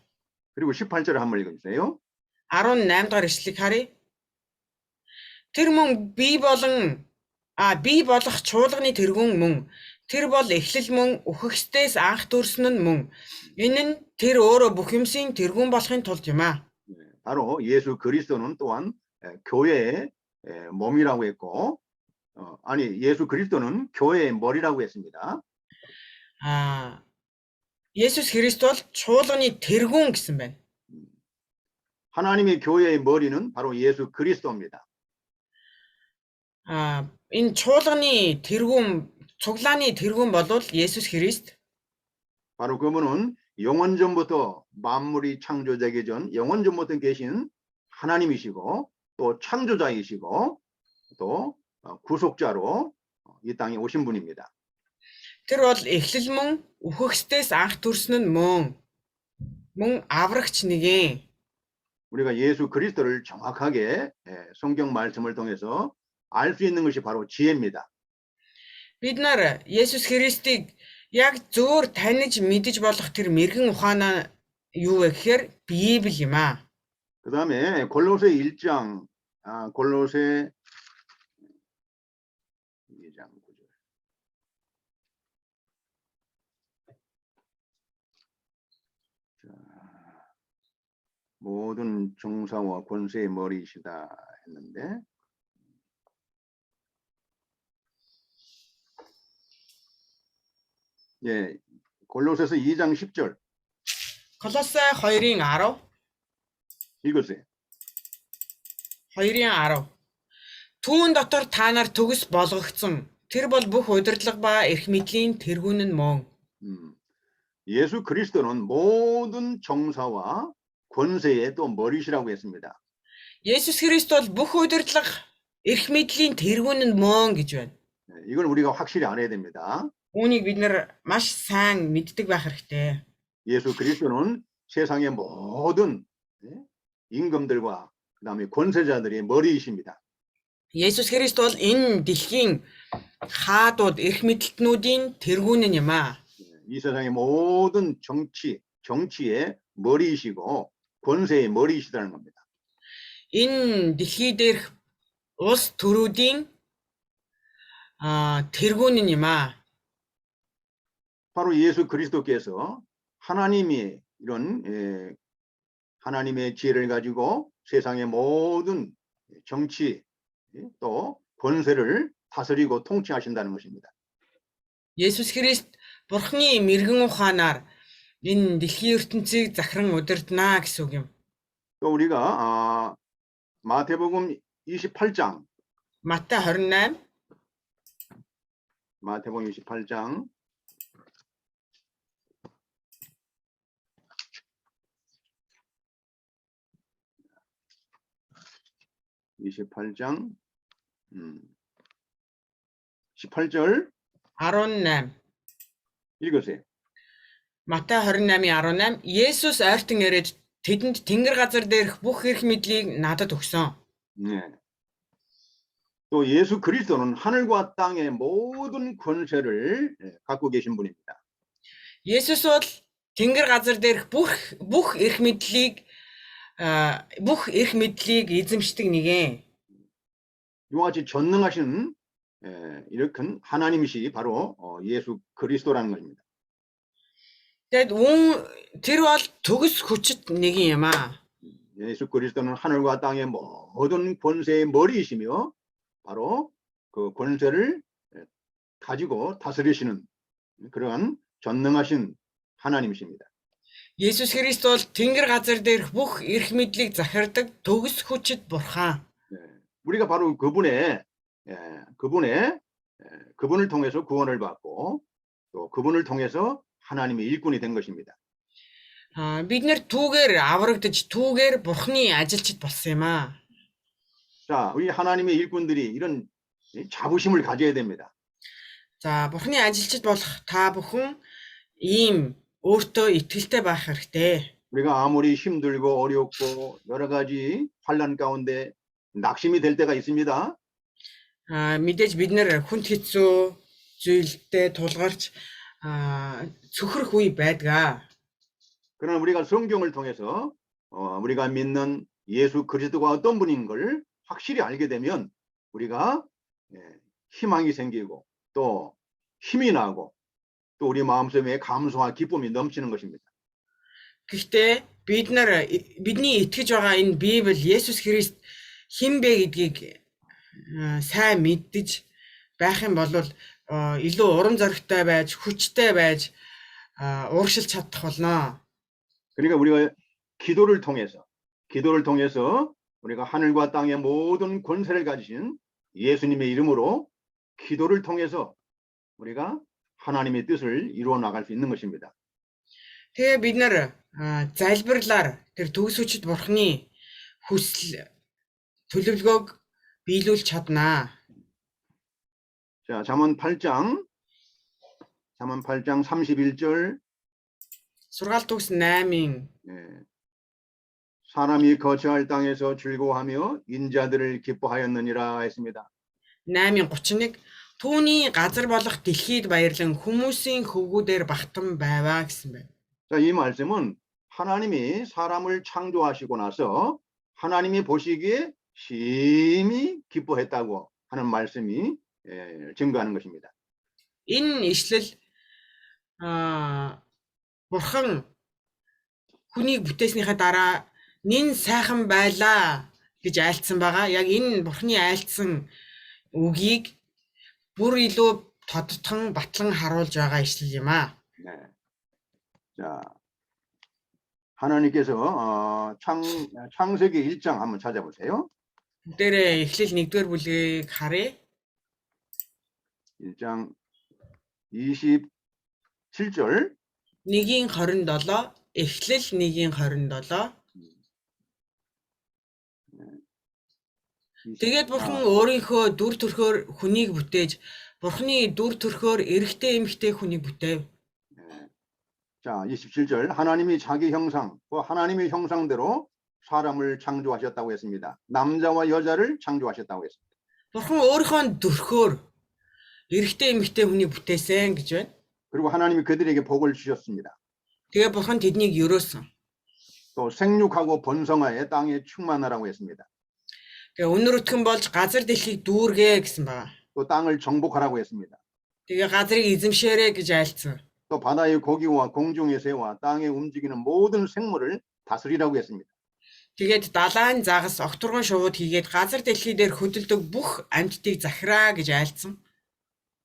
그리고 18절을 한번 읽어주세요. 18 дугаар ишлэгийг харъя. Тэр мөн бий болох чуулганы тэргүүн мөн. Тэр бол эхлэл мөн, үхэхстээс анх төрсөн нь мөн. Энэ нь тэр өөрөө бүх юмсийн тэргүүн болохын тулд юм аа. 바로 예수 그리스도는 또한 교회의 몸이라고 했고 예수 그리스도는 교회의 머리라고 했습니다. 예수스 그리스도 бол чуулганы тэргүүн гэсэн байна. 하나님의 교회의 머리는 바로 예수 그리스도입니다. Энэ чуулганы тэргүүн, цуглааны тэргүүн бол 예수스 그리스도. 바로 그분은 영원 전부터 만물이 창조되기 전 영원 전부터 계신 하나님이시고 또 창조자이시고 또 구속자로 이 땅에 오신 분입니다. Тэр бол эхлэл мөн, үхэхстээс анх төрсөн нь мөн аврагч нэгэн. 우리가 예수 그리스도를 정확하게 성경 말씀을 통해서 알 수 있는 것이 바로 지혜입니다. Бид нар 예수스 그리스도ийг яг зөөр таних мэдэж болох тэр мэрэгэн ухаанаа юу вэ гэхээр Библи юм аа. 그다음에 골로새 1장 골로새 2장 9절. 자, 모든 정사와 권세의 머리이시다 했는데 예, 골로새서 2장 10절. Колосай 2-ын 10. 읽으세요. 2-ын 10. Түүн дотор та нар төгс болгогдсон. Тэр бол бүх удирдлага ба эрх мэдлийн тэргүүн нь мөн. 예수 그리스도는 모든 정사와 권세의 또 머리시라고 했습니다. 예수스 그리스도 бол бүх удирдлага, эрх мэдлийн тэргүүн нь мөн гэж байна. 이걸 우리가 확실히 알아야 됩니다. Үүнийг бид нар маш сайн мэддэг байх хэрэгтэй. 예수 그리스도는 세상의 모든 임금들과 그다음에 권세자들의 머리이십니다. 예수스 그리스도 бол энэ дэлхийн хаадууд, эрх мэдэлтнүүдийн тэргүүн нь юм аа. 이 세상의 모든 정치의 머리이시고 권세의 머리이시다는 겁니다. Энэ дэлхий дээрх улс төрүүдийн тэргүүн нь юм аа. 바로 예수 그리스도께서 하나님이 이런 하나님의 지혜를 가지고 세상의 모든 정치 또 권세를 다스리고 통치하신다는 것입니다. 예수스 그리스도 Бурхны мэрэгэн ухаанаар энэ дэлхийн ертөнцийг захиран удирдана гэсэн үг юм. 또 우리가 마태복음 28장 Матай 28 마태복음 28장 18장 18절 18 읽으세요. Матай 28:18 Есүс ойртон ирээд тэдэнд тэнгэр газар дээрх бүх эрх мэдлийг надад өгсөн. 네. 또 예수 그리스도는 하늘과 땅의 모든 권세를 갖고 계신 분입니다. Есүс бол тэнгэр газар дээрх бүх эрх мэдлийг эзэмшдэг нэгэн. 이와 같이 전능하신 이렇게 하나님이시 바로 예수 그리스도라는 것입니다. Тэгээд тэр бол төгс хүчит нэг юм аа. 예수 그리스도는 하늘과 땅의 모든 권세의 머리이시며 바로 그 권세를 가지고 다스리시는 그러한 전능하신 하나님이십니다. Есүс Христ бол тэнгэр газар дээрх бүх эрх мэдлийг захирдаг төгс хүчит бурхан. 우리가 바로 그분의 그분을 통해서 구원을 받고 또 그분을 통해서 하나님의 일꾼이 된 것입니다. Бид нэр түүгээр аврагдаж түүгээр бурхны ажилчид болсон юм аа. 자, 우리 하나님의 일꾼들이 이런 자부심을 가져야 됩니다. За бурхны ажилчид болох та бүхэн ийм өөртөө итгэлтэй байх хэрэгтэй. 우리가 아무리 힘들고 어렵고 여러 가지 환난 가운데 낙심이 될 때가 있습니다. Мэдээж бид нэр хүнд хэцүү зүйлтэй тулгарч цөхрөх үе байдаг. 그러나 우리가 성경을 통해서 우리가 믿는 예수 그리스도가 어떤 분인 걸 확실히 알게 되면 우리가 희망이 생기고 또 힘이 나고 또 우리 마음속에 감사와 기쁨이 넘치는 것입니다. Гэхдээ бидний итгэж байгаа энэ Библи Есүс Христ хэн бэ гэдгийг сайн мэддэж байх юм бол илүү урам зоригтой байж, хүчтэй байж ууршилж чадах болно. 그러니까 우리가 기도를 통해서 우리가 하늘과 땅의 모든 권세를 가지신 예수님의 이름으로 기도를 통해서 우리가 하나님의 뜻을 이루어 나갈 수 있는 것입니다. Тэгээ бид нар залбирлаар тэр төгс хүчит бурхны хүсэл төлөвлөгөөг биелүүлж чаднаа. 자, 잠언 8장 31절 Сургаалт төгс 8-ын 사람이 거처할 땅에서 즐거워하며 인자들을 기뻐하였느니라 했습니다. 8:31 түүний газар болох дэлхийд баярлан хүмүүсийн хөвгүүдээр багтан байваа гэсэн байна. 자, 이 말씀은 하나님이 사람을 창조하시고 나서 하나님이 보시기에 심히 기뻐했다고 하는 말씀이 증거하는 것입니다. Энэ ишлэл бурхан хүнийг бүтээснийхаа дараа нин сайхан байлаа гэж айлцсан байгаа. Яг энэ бурхны айлцсан үгийг бүр илүү тодтон батлан харуулж байгаа ишлэл юм аа. 네. 자, 하나님께서 창세기 1장 한번 찾아보세요. Бүгдээрээ эхлэл 1-р бүлгийг харъя. 1장 27절 1-27 эхлэл 1-27 Тэгээд бурхан өөрийнхөө дүр төрхөөр хүнийг бүтээж бурханы дүр төрхөөр эрэгтэй эмэгтэй хүнийг бүтээв. 자, 27절 하나님이 자기 형상, 하나님의 형상대로 사람을 창조하셨다고 했습니다. 남자와 여자를 창조하셨다고 했습니다. Бурхан өөрийнхөө төрхөөр эрэгтэй эмэгтэй хүнийг бүтээсэн гэж байна. 그리고 하나님이 그들에게 복을 주셨습니다. Тэгээ бурхан тэднийг өрөөсөн. 또 생육하고 번성하여 땅에 충만하라고 했습니다. Тэгээ өнөр өтгөн болж газар дэлхийг дүүргээ гэсэн байна. 또 땅을 정복하라고 했습니다. Тэгээ газрыг эзэмшээрэй гэж айлцсан. 또 바다의 고기와 공중의 새와 땅에 움직이는 모든 생물을 다스리라고 했습니다. Тэгээд далайн загас огторгон шувууд хийгээд газар дэлхий дээр хөдөлдөг бүх амьтдыг захираа гэж айлцсан.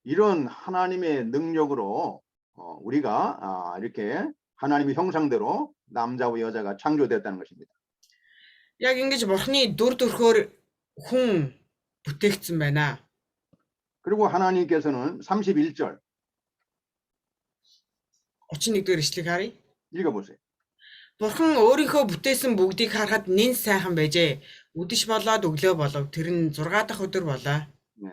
이런 하나님의 능력으로 우리가 이렇게 하나님의 형상대로 남자와 여자가 창조됐다는 것입니다. Яг ингэж бурхны дүр төрхөөр хүн бүтээгдсэн байна. 그리고 하나님께서는 31절 31-р ишлэгийг харъя. 읽어보세요. Бурхан өөрийнхөө бүтээсэн бүгдийг харахад нэн сайхан байжээ. Үдэш болоод өглөө болов. Тэр нь 6 дахь өдөр болоо. 네.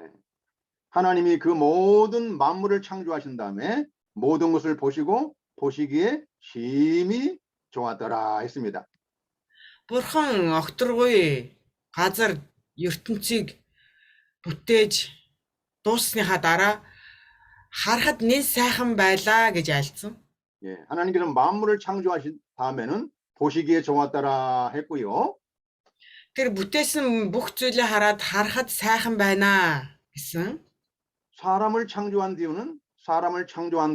하나님이 그 모든 만물을 창조하신 다음에 모든 것을 보시고 보시기에 심히 좋았더라 했습니다. Бурхан огторгүй газар ертөнцийг бүтээж дууссныхаа дараа харахад нэн сайхан байлаа гэж айлцсан. 예, 하나님께서 만물을 창조하신 다음에는 보시기에 좋았더라 했고요. Тэр бүтээсэн бүх зүйлээ хараад харахад сайхан байна гэсэн. 사람을 창조한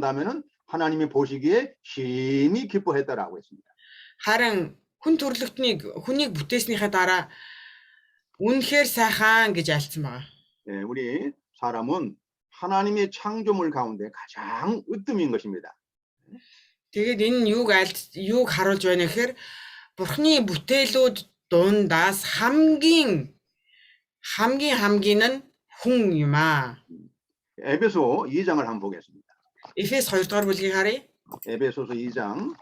다음에는 하나님이 보시기에 심히 기뻐했다라고 했습니다. Харин хүн төрлөختнийг хүнийг бүтээснийхаа дараа үнэхээр сайхан гэж альцсан байгаа. 예, 우리 사람은 하나님의 창조물 가운데 가장 으뜸인 것입니다. Тэгээд энэ нь юуг харуулж байна гэхээр Бурхны бүтээлүүд дундаас хамгийн нь хүн юм аа. 에베소 2장을 한번 보겠습니다. Эфес 2 дугаар бүлгийг харъя. 에베소서 2장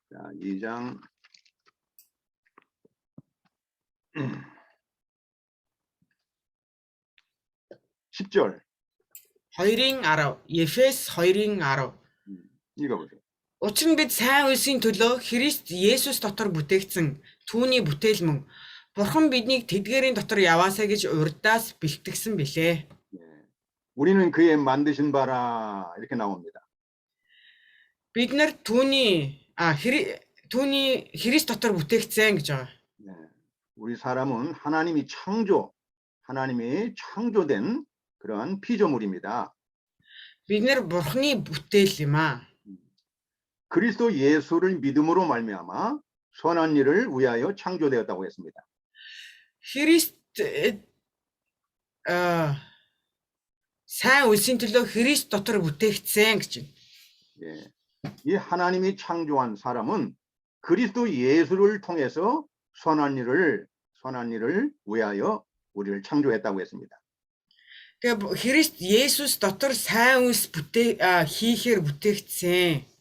자, 2장 10절 2-ын 10. Эфес 2-ын 10. 읽어보세요. Учир нь бид сайн үлсийн төлөө Христ Есүс дотор бүтээгдсэн түүний бүтээл мөн Бурхан биднийг тэдгээрийн дотор яваасаа гэж урдаас бэлтгэсэн билээ. 우리는 그의 만드신 바라 이렇게 나옵니다. Бид нар түүний Христ дотор бүтээгдсэн гэж байгаа. 네, 우리 사람은 하나님이 창조된 그러한 피조물입니다. Бид нар Бурханы бүтээл юм аа. 그리스도 예수를 믿음으로 말미암아 선한 일을 위하여 창조되었다고 했습니다. Христ сайн үлсийн төлөө Христ дотор бүтээгдсэн гэж байна. 예, 이 하나님이 창조한 사람은 그리스도 예수를 통해서 선한 일을 위하여 우리를 창조했다고 했습니다. Тэгээ Христ Есүс дотор сайн үлс хийхээр бүтээгдсэн.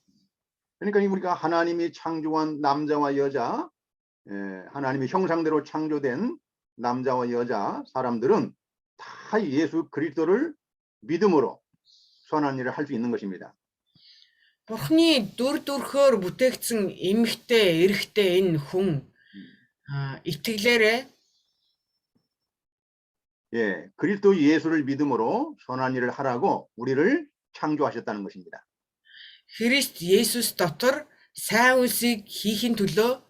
그러니까 우리가 하나님이 창조한 남자와 여자, 하나님의 형상대로 창조된 남자와 여자 사람들은 다 예수 그리스도를 믿음으로 선한 일을 할 수 있는 것입니다. Бурхны дүрхөөр бүтээгдсэн эмэгтэй, эрэгтэй энэ хүн итгэлээрээ 예, 그리스도 예수를 믿음으로 선한 일을 하라고 우리를 창조하셨다는 것입니다. Христ Есүс дотор сайн үлсийг хийхин төлөө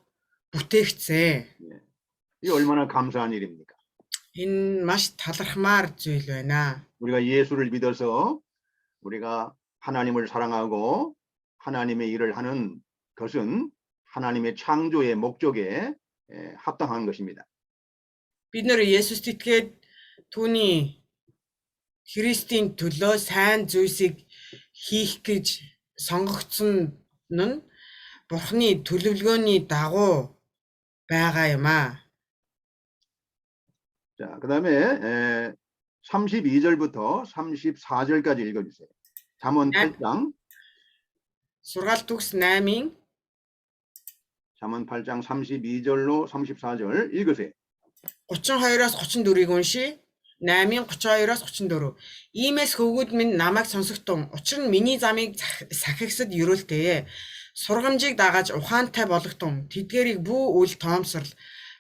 бүтээгдсэн. 이 얼마나 감사한 일입니까? Энэ маш талархмаар зүйл байна. 우리가 예수를 믿어서 우리가 하나님을 사랑하고 하나님의 일을 하는 것은 하나님의 창조의 목적에 합당한 것입니다. Бид нэр Есүст итгээд түүний Христийн төлөө сайн зүйлсийг хийх гэж сонгогдсон нь Бурхны төлөвлөгөөний дагуу байгаа юм аа. 자, 그다음에 32절부터 34절까지 읽어주세요. 잠언 8장 Сургаал төгс 8-ын 잠언 8장 32절로 34절 읽으세요. 32-аас 34-ийг уншия. 8-ын 32-аас 34. Иймээс хөвгүүд минь намайг сонсогтун. Учир нь миний замыг сахигсад ерөөлтэйе. Сургамжийг дагаж ухаантай болгохтун. Тэдгээрийг бүү үл тоомсорл.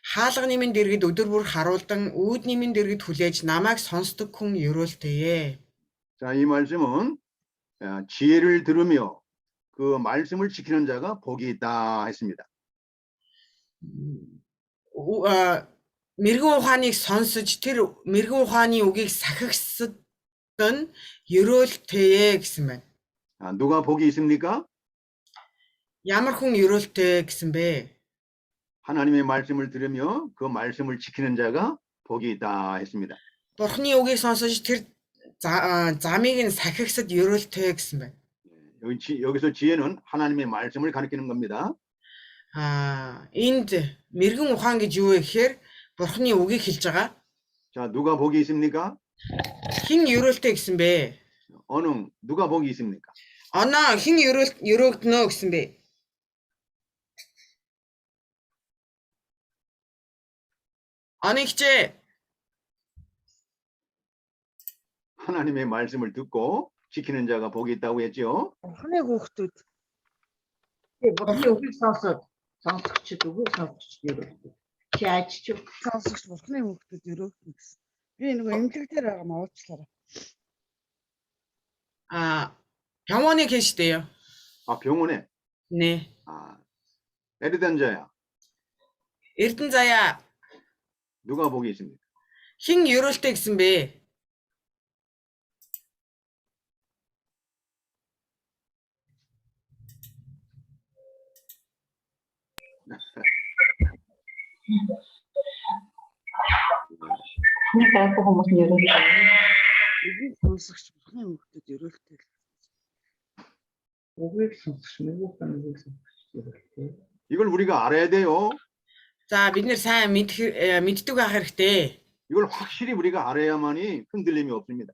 Хаалганы минь дэргэд өдөр бүр харуулдан, үүдний минь дэргэд хүлээж намайг сонсдог хүн ерөөлтэйе. 자, 이 말씀은 지혜를 들으며 그 말씀을 지키는 자가 복이 있다 했습니다. Мэргэн ухааныг сонсож тэр мэргэн ухааны үгийг сахигсад нь ерөөлтэйе гэсэн байна. 누가 복이 있습니까? Ямар хүн ерөөлтэй гэсэн бэ? 하나님의 말씀을 들으며 그 말씀을 지키는 자가 복이 있다 했습니다. Бурхны үгийг сонсож тэр замыг нь сахигсад ерөөлтэй гэсэн байна. 여기서 지혜는 하나님의 말씀을 가리키는 겁니다. Энд мэргэн ухаан гэж юу вэ гэхээр Бурхны үгийг хэлж байгаа. 자, 누가 복이 있습니까? Хин ерөөлтэй гэсэн бэ? 누가 복이 있습니까? Оноо хин ерөөгднө гэсэн бэ? 아니겠지? 하나님의 말씀을 듣고 지키는 자가 복이 있다고 했죠. Бурхны хүүхдүүд Бурхны үгийг сонсогчд үгийг сонсогчд ерөөхдөө. Чи аж чи сонсогч Бурхны хүүхдүүд ерөөхөн гэсэн. Би нэг эмнэлэг дээр байгаа маа уучлаарай. 병원에 계시대요. 병원에. 네. 에르단자야. 에르단자야. 누가 복이 있습니까? Хэн ерөөлтэй гэсэн бэ? Нэг гайгүй хүмүүс нь ерөөлтэй. Үгийг сонсогч бурхны хүүхдүүд ерөөлтэй. Үгийг сонсч үгийг сонсч ерөөлтэй. 이걸 우리가 알아야 돼요. За бид нэр сайн мэддэг байх хэрэгтэй. 이걸 확실히 우리가 알아야만이 흔들림이 없습니다.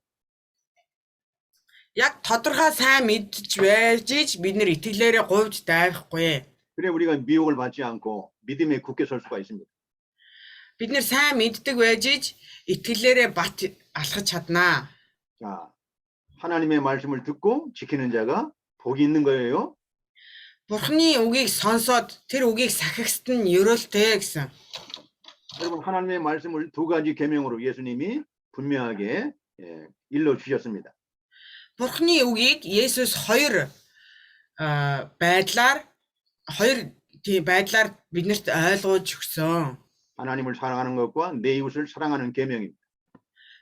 Яг тодорхой сайн мэдж байж бид нэр итгэлээрээ говьд дайрахгүй. 그래 우리가 미혹을 받지 않고 믿음에 굳게 설 수가 있습니다. Бид нэр сайн мэддэг байж итгэлээрээ бат алхаж чаднаа. 자, 하나님의 말씀을 듣고 지키는 자가 복이 있는 거예요. Бурхны үгийг сонсоод тэр үгийг сахихсад нь ерөөлтэй гэсэн. 여러분 하나님의 말씀을 두 가지 계명으로 예수님이 분명하게 일러 주셨습니다. Бурхны үгийг Есүс хоёр байдлаар биднэрт ойлгуулж өгсөн. 하나님을 사랑하는 것과 내 이웃을 사랑하는 계명입니다.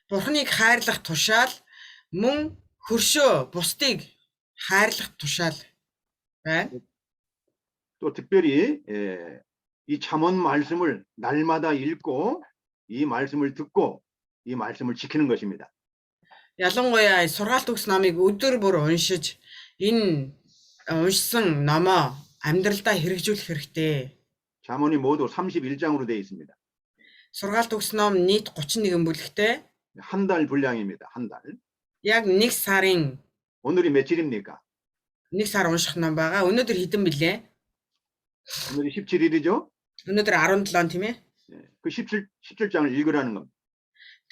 Бурхныг хайрлах тушаал мөн хөршөө бусдыг хайрлах тушаал байна. 또 특별히 이 잠언 말씀을 날마다 읽고 이 말씀을 듣고 이 말씀을 지키는 것입니다. Ялангуяа сургаалт өгс номыг өдөр бүр уншиж энэ уншсан номоо амьдралдаа хэрэгжүүлэх хэрэгтэй. 잠언이 모두 31장으로 되어 있습니다. Сургаалт өгс ном нийт 31 бүлэгтэй 한 달 분량입니다. 한 달. яг 1 сарын 오늘이 며칠입니까? 1 сар унших ном байгаа. Өнөөдөр хэдэн билээ? 오늘이 17일이죠? Өнөөдөр 17 тийм ээ. 그 17장을 읽으라는 겁니다.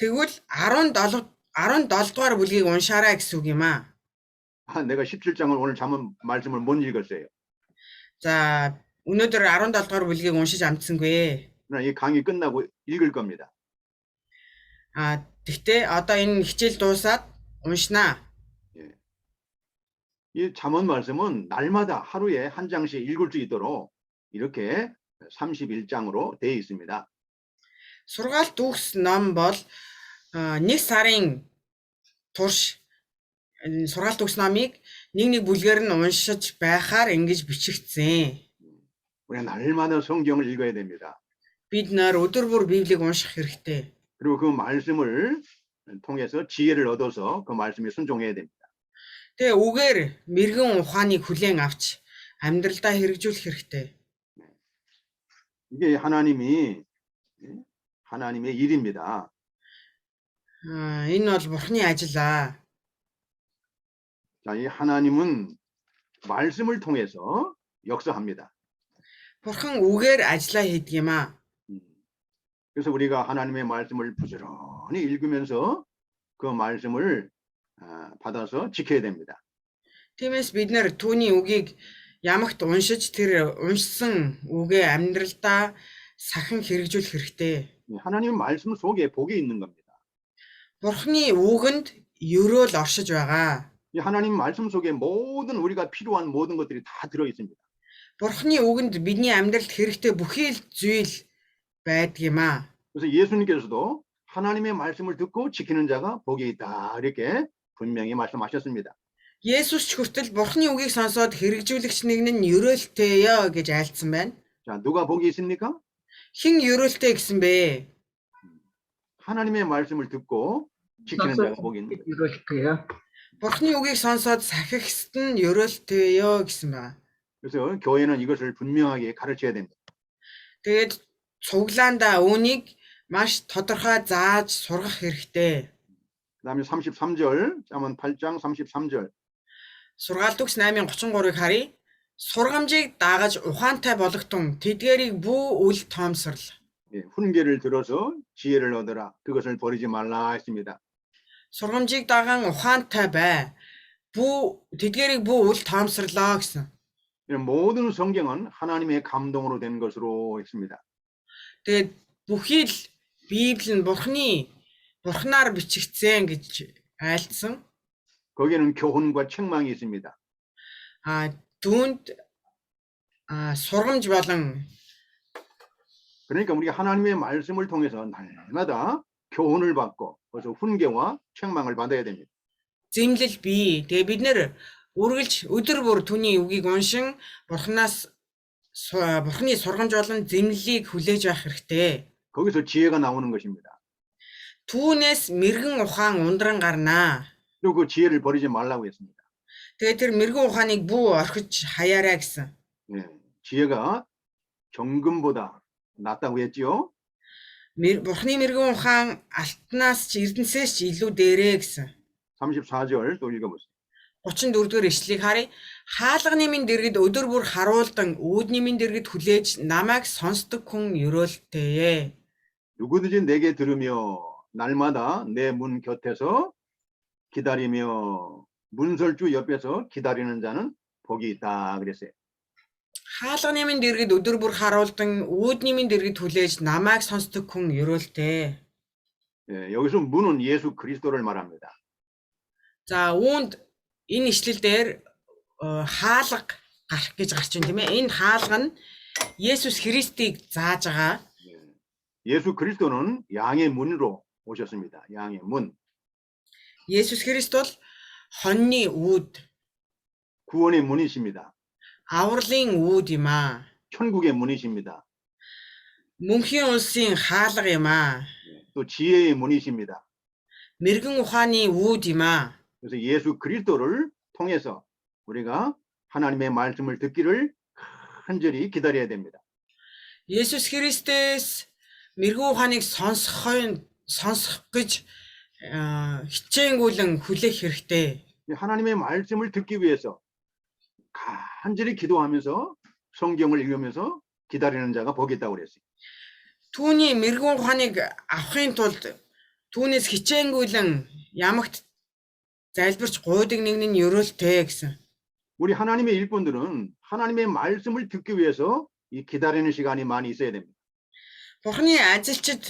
Тэгвэл 17 дугаар бүлгийг уншаарай гэсэн үг юм аа. 아, 내가 17장을 오늘 잠언 말씀을 못 읽었어요. За өнөөдөр 17 дугаар бүлгийг уншиж амжсангүй. 그러나 이 강의 끝나고 읽을 겁니다. Тэгтээ одоо энэ хичээл дуусаад уншнаа. 이 잠언 말씀은 날마다 하루에 한 장씩 읽을 수 있도록 이렇게 31장으로 되어 있습니다. Сургаалт өгс ном бол 1 сарын турш сургаалт өгс номыг нэг бүлгээр нь уншиж байхаар ингэж бичигдсэн. 우리가 날마다 성경을 읽어야 됩니다. Бид нэр өдөр бүр Библийг унших хэрэгтэй. 그리고 그 말씀을 통해서 지혜를 얻어서 그 말씀에 순종해야 됩니다. Тэгээ үгээр мэрэгэн ухааныг хүлээн авч амьдралдаа хэрэгжүүлэх хэрэгтэй. 이게 하나님의 일입니다. Энэ бол Бурхны ажил аа. 자, 이 하나님은 말씀을 통해서 역사합니다. Бурхан үгээр ажиллаа хийдэг юм аа. 그래서 우리가 하나님의 말씀을 부지런히 읽으면서 그 말씀을 받아서 지켜야 됩니다. Тиймээс бид нэр түүний үгийг ямагт уншиж тэр уншсан үгээ амьдралдаа сахан хэрэгжүүлэх хэрэгтэй. 하나님의 말씀 속에 복이 있는 겁니다. Бурхны үгэнд ерөөл оршиж байгаа. 이 하나님 말씀 속에 모든 우리가 필요한 모든 것들이 다 들어 있습니다. Бурхны үгэнд бидний амьдралд хэрэгтэй бүхий л зүйл байдаг юм аа. 그래서 예수님께서도 하나님의 말씀을 듣고 지키는 자가 복이 있다 이렇게 분명히 말씀하셨습니다. Есүс ч хүртэл Бурхны үгийг сонсоод хэрэгжүүлэгч нэг нь ерөөлтэйё гэж айлцсан байна. 자, 누가 복이 있습니까? Хэн ерөөлтэй гэсэн бэ? 하나님의 말씀을 듣고 지키는 자가 복이 있는 거예요. ерөөлтэй요. Бурхны үгийг сонсоод сахихсад нь ерөөлтэйё гэсэн байна. 그래서 교회는 이것을 분명하게 가르쳐야 됩니다. Тэгээд цуглаандаа үүнийг маш тодорхой зааж сургах хэрэгтэй. 그다음에 33절, 잠언 8장 33절. Сургаалт өгс 8:33-ыг харъя. Сургамжийг дагаж ухаантай болготун тэдгээрийг бүү үл тоомсорл. 예, 훈계를 들어서 지혜를 얻어라. 그것을 버리지 말라 했습니다. Сургамжийг даган ухаантай бай. тэдгээрийг бүү үл тоомсорлоо гэсэн. 이런 모든 성경은 하나님의 감동으로 된 것으로 했습니다. Тэгээд бүхий л Библи нь Бурхнаар бичигдсэн гэж айлцсан. 거기에는 교훈과 책망이 있습니다. Түүнд сургамж болон 그러니까 우리가 하나님의 말씀을 통해서 날마다 교훈을 받고 그래서 훈계와 책망을 받아야 됩니다. Зэмлэл бий. Тэгээ бид нэр үргэлж өдөр бүр түүний үгийг уншин Бурхны сургамж болон зэмлэлийг хүлээж авах хэрэгтэй. 거기서 지혜가 나오는 것입니다. Түүнээс мэрэгэн ухаан ундран гарнаа. 그리고 그 지혜를 버리지 말라고 했습니다. Тэгээ тэр мэрэгэн ухааныг бүү орхиж хаяарай гэсэн. 예, 지혜가 정금보다 낫다고 했지요. Бурхны мэрэгэн ухаан алтнаас ч эрдэнсээс ч илүү дээрээ гэсэн. 34절 또 읽어보세요. 34-р ишлэгийг харъя. Хаалганы минь дэргэд өдөр бүр харуулдан үүдний минь дэргэд хүлээж намайг сонсдог хүн ёроолтой. 누구든지 내게 들으며 날마다 내 문 곁에서 기다리며 문설주 옆에서 기다리는 자는 복이 있다 그랬어요. Хаалганы минь дэргэд өдөр бүр харуулдан үүдний минь дэргэд хүлээж намайг сонсдог хүн ёроолтой. 예, 여기서 문은 예수 그리스도를 말합니다. За үүнд энэ ишлэл дээр хаалга гарах гэж гарч байна тийм ээ. Энэ хаалга нь Есүс Христийг зааж байгаа. 예수 그리스도는 양의 문으로 오셨습니다. 양의 문. Есүс Христ бол хоньны үүд, 구원의 문이십니다. авралын үүд юм аа. 천국의 문이십니다. Мөнхийн улсын хаалга юм аа. 또 지혜의 문이십니다. Мэргэн ухааны үүд юм аа. 그래서 예수 그리스도를 통해서 우리가 하나님의 말씀을 듣기를 간절히 기다려야 됩니다. Есүс Христээс мэргэн ухааныг сонсох гэж хичээнгүйлэн хүлээх хэрэгтэй. 하나님의 말씀을 듣기 위해서 간절히 기도하면서 성경을 읽으면서 기다리는 자가 복이 있다고 그랬어요. Түүний мэргэн ухааныг авахын тулд түүнээс хичээнгүйлэн ямагт залбирч гуйдаг нэг нь ёроолтой гэсэн. 우리 하나님의 일꾼들은 하나님의 말씀을 듣기 위해서 이 기다리는 시간이 많이 있어야 됩니다. Бурхны ажилчид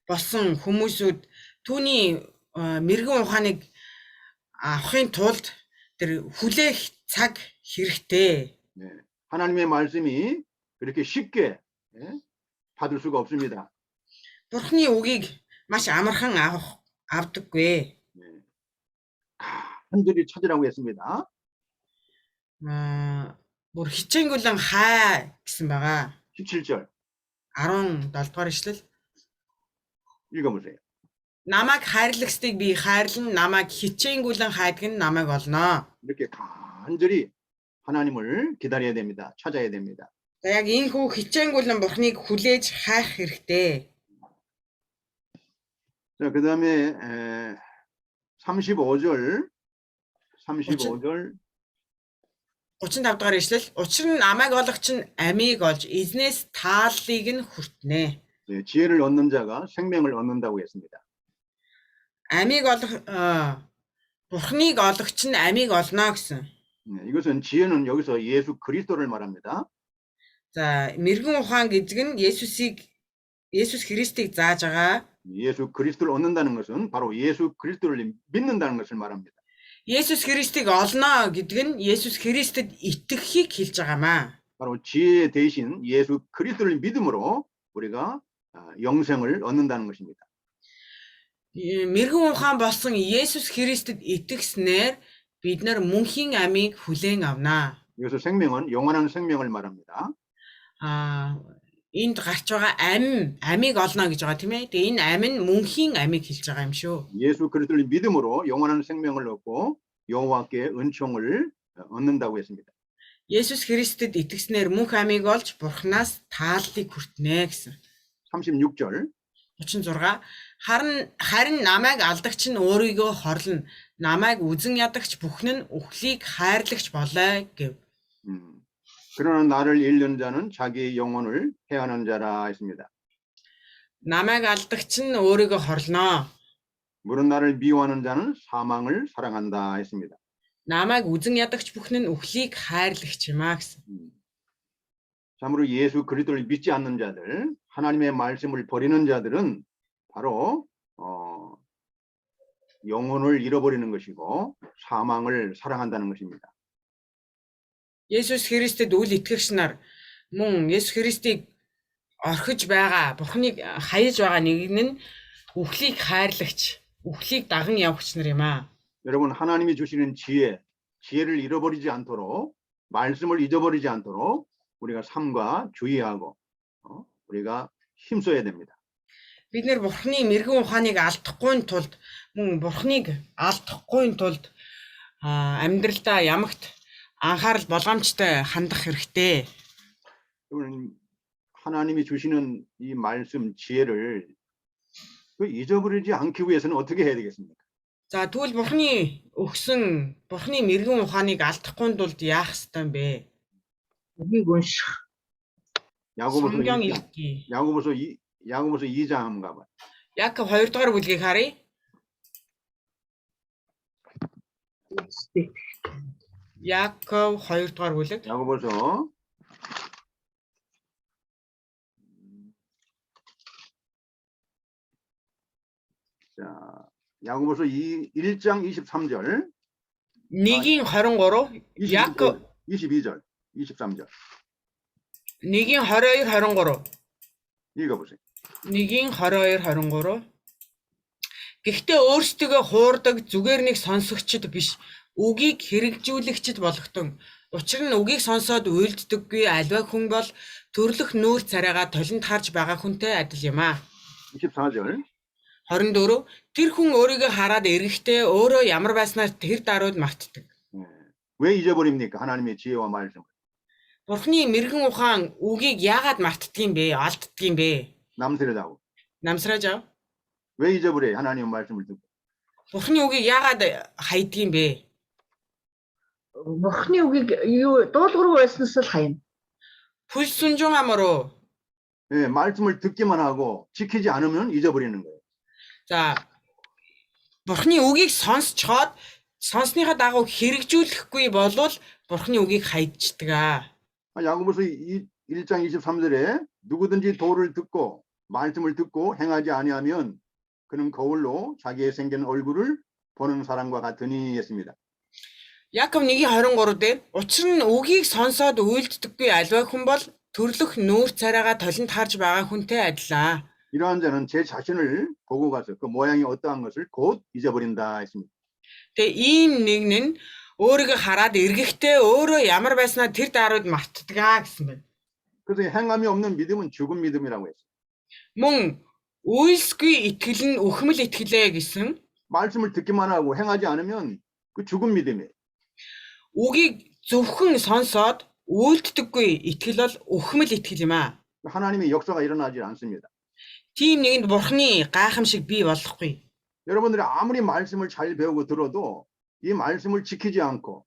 болсон хүмүүсүүд түүний мэргэн ухааныг авахын тулд тэр хүлээх цаг хэрэгтэй. 네, 하나님의 말씀이 그렇게 쉽게 받을 수가 없습니다. Бурхны үгийг маш амархан авдаггүй. 네, 간절히 찾으라고 했습니다. Бүр хичээнгүйлэн хай гэсэн байгаа. 17절 17 дугаар ишлэл. 읽어보세요. Намайг хайрлагсдыг би хайрлан, намайг хичээнгүйлэн хайдаг нь намайг олноо. 이렇게 간절히 하나님을 기다려야 됩니다. 찾아야 됩니다. За яг энэ хүү хичээнгүйлэн Бурхныг хүлээж хайх хэрэгтэй. 자, 그 다음에 35절 35 дугаар ишлэл. Учир нь намайг олгоч нь амийг олж, эзнээс тааллыг нь хүртнэ. 네, 지혜를 얻는 자가 생명을 얻는다고 했습니다. Амийг Бурхныг олгоч нь амийг олно гэсэн. 네, 이것은 지혜는 여기서 예수 그리스도를 말합니다. За мэргэн ухаан гэдэг нь Есүс Христийг зааж байгаа. 예수 그리스도를 얻는다는 것은 바로 예수 그리스도를 믿는다는 것을 말합니다. Есүс Христийг олно гэдэг нь Есүс Христэд итгэхийг хэлж байгаамаа. 바로 지혜 대신 예수 그리스도를 믿음으로 우리가 영생을 얻는다는 것입니다. Мэргэн ухаан болсон Есүс Христэд итгэснээр бид нар мөнхийн амийг хүлээн авнаа. 여기서 생명은 영원한 생명을 말합니다. Энд гарч байгаа амийг олно гэж байгаа тийм ээ. Тэгээ энэ ам нь мөнхийн амийг хэлж байгаа юм шүү. 예수 그리스도를 믿음으로 영원한 생명을 얻고 여호와께 은총을 얻는다고 했습니다. Есүс Христэд итгэснээр мөнх амийг олж Бурханаас тааллыг хүртнэ гэсэн. 36절 36 харин намайг алдагч нь өөрийгөө хорлно. Намайг үзэн ядагч бүхэн нь үхлийг хайрлагч болоо гэв. 그러나 나를 잃는 자는 자기 영혼을 해하는 자라 했습니다. Намайг алдагч нь өөрийгөө хорлно. 물은 나를 미워하는 자는 사망을 사랑한다 했습니다. Намайг үзэн ядагч бүхэн нь үхлийг хайрлагч юмаа гэсэн. 참으로 예수 그리스도를 믿지 않는 자들, 하나님의 말씀을 버리는 자들은 바로 영혼을 잃어버리는 것이고 사망을 사랑한다는 것입니다. Есүс Христэд үл итгэгч нар мөн Есүс Христийг орхиж байгаа, Бурхныг хаяж байгаа нэг нь үхлийг хайрлагч, үхлийг даган явагч нар юм аа. 여러분 하나님이 주시는 지혜를 잃어버리지 않도록 말씀을 잊어버리지 않도록 우리가 삶과 주의하고 우리가 힘써야 됩니다. Бид нэр Бурхны мэрэгэн ухааныг алдахгүй тулд мөн Бурхныг алдахгүй тулд амьдралдаа ямагт анхаарал болгоомжтой хандах хэрэгтэй. 여러분 하나님이 주시는 이 말씀 지혜를 잊어버리지 않기 위해서는 어떻게 해야 되겠습니까? За тэгвэл Бурхны өгсөн Бурхны мэрэгэн ухааныг алдахгүй тулд яах ёстой юм бэ? Үгийг унших. 야고보서 성경 2장, 읽기. 야고보서 2장 한번 가봐요. Яков 2 дугаар бүлгийг харъя. Яков 2 дугаар бүлэг. 야고보서 자, 야고보서 1장 23절, 1-ийн 23, Яков 22절, 23절 1-ийн 22 23. 읽어보세요. 1-ийн 22 23. Гэхдээ өөрсдөө хуурдаг зүгээр нэг сонсогчд биш, үгийг хэрэгжүүлэгчд болготон. Учир нь үгийг сонсоод үйлддэггүй аливаа хүн бол төрлөх нүүр царайгаа толинд харж байгаа хүнтэй адил юм аа. 24절 24. Тэр хүн өөрийгөө хараад эргэхдээ өөрөө ямар байснаар тэр даруйд мартдаг. 왜 잊어버립니까? 하나님의 지혜와 말씀. Бурхны мэрэгэн ухаан үгийг яагаад мартдгийм бэ? Алддгийм бэ? 남세르다고. Намсрааж ав. 왜 잊어버려요? 하나님의 말씀을 듣고. Бурхны үгийг яагаад хайдгийм бэ? Бурхны үгийг юу дуулуургүй байснаас л хайна. Пүл сүнжүүн амаруу. 예, 말씀을 듣기만 하고 지키지 않으면 잊어버리는 거예요. За Бурхны үгийг сонсцоход сонсныхаа дагуу хэрэгжүүлэхгүй болвол Бурхны үгийг хайдчихдаг аа. 야고보서 1장 23절에 누구든지 도를 듣고 말씀을 듣고 행하지 아니하면 그는 거울로 자기의 생긴 얼굴을 보는 사람과 같으니 했습니다. Яков 1:23 дээр учир нь үгийг сонсоод үйлддэггүй аливаа хүн бол төрлөх нүүр царайгаа толинд харж байгаа хүнтэй адилаа. 이러한 자는 제 자신을 보고 가서 그 모양이 어떠한 것을 곧 잊어버린다 했습니다. Тэгээ ийм нэгэн нь өөрийгөө хараад эргэхдээ өөрөө ямар байснаа тэр даруйд мартдаг гэсэн байна. 그래서 행함이 없는 믿음은 죽은 믿음이라고 했어요. Мөн үйлсгүй итгэл нь үхмэл итгэлээ гэсэн. 말씀을 듣기만 하고 행하지 않으면 그 죽은 믿음이에요. Үгийг зөвхөн сонсоод үйлддэггүй итгэл бол үхмэл итгэл юм аа. 하나님의 역사가 일어나지 않습니다. Тийм нэгэнд Бурхны гайхамшиг бий болохгүй. 여러분들이 아무리 말씀을 잘 배우고 들어도 이 말씀을 지키지 않고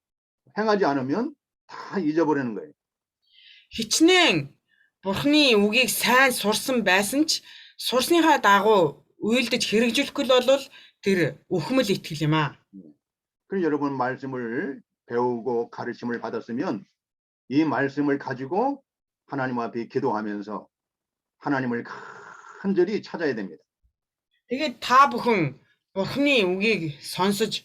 행하지 않으면 다 잊어버리는 거예요. Хичнээн Бурхны үгийг сайн сурсан байсан ч сурсныхаа дагуу үйлдэж хэрэгжүүлэхгүй бол тэр үхмэл итгэл юм аа. 그럼 여러분 말씀을 배우고 가르침을 받았으면 이 말씀을 가지고 하나님 앞에 기도하면서 하나님을 간절히 찾아야 됩니다. Тэгээд та бүхэн Бурхны үгийг сонсож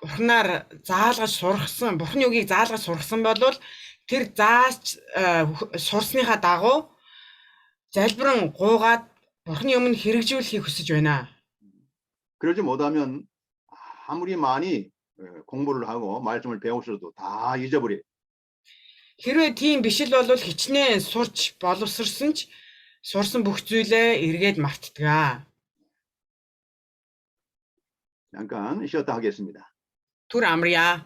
Бурхнаар заалгаж сургасан, Бурхны үгийг заалгаж сургасан бол тэр зааж сурсныхаа дагуу залбиран гуугаад Бурхны өмнө хэрэгжүүлэхийг хүсэж байна. 그러지 못하면 아무리 많이 공부를 하고 말씀을 배웠어도 다 잊어버려요. Хэрвээ тийм биш л бол хичнээн сурч боловсрсон ч сурсан бүх зүйлээ эргээд мартдаг. 잠깐 쉬었다 하겠습니다. Түр амрья.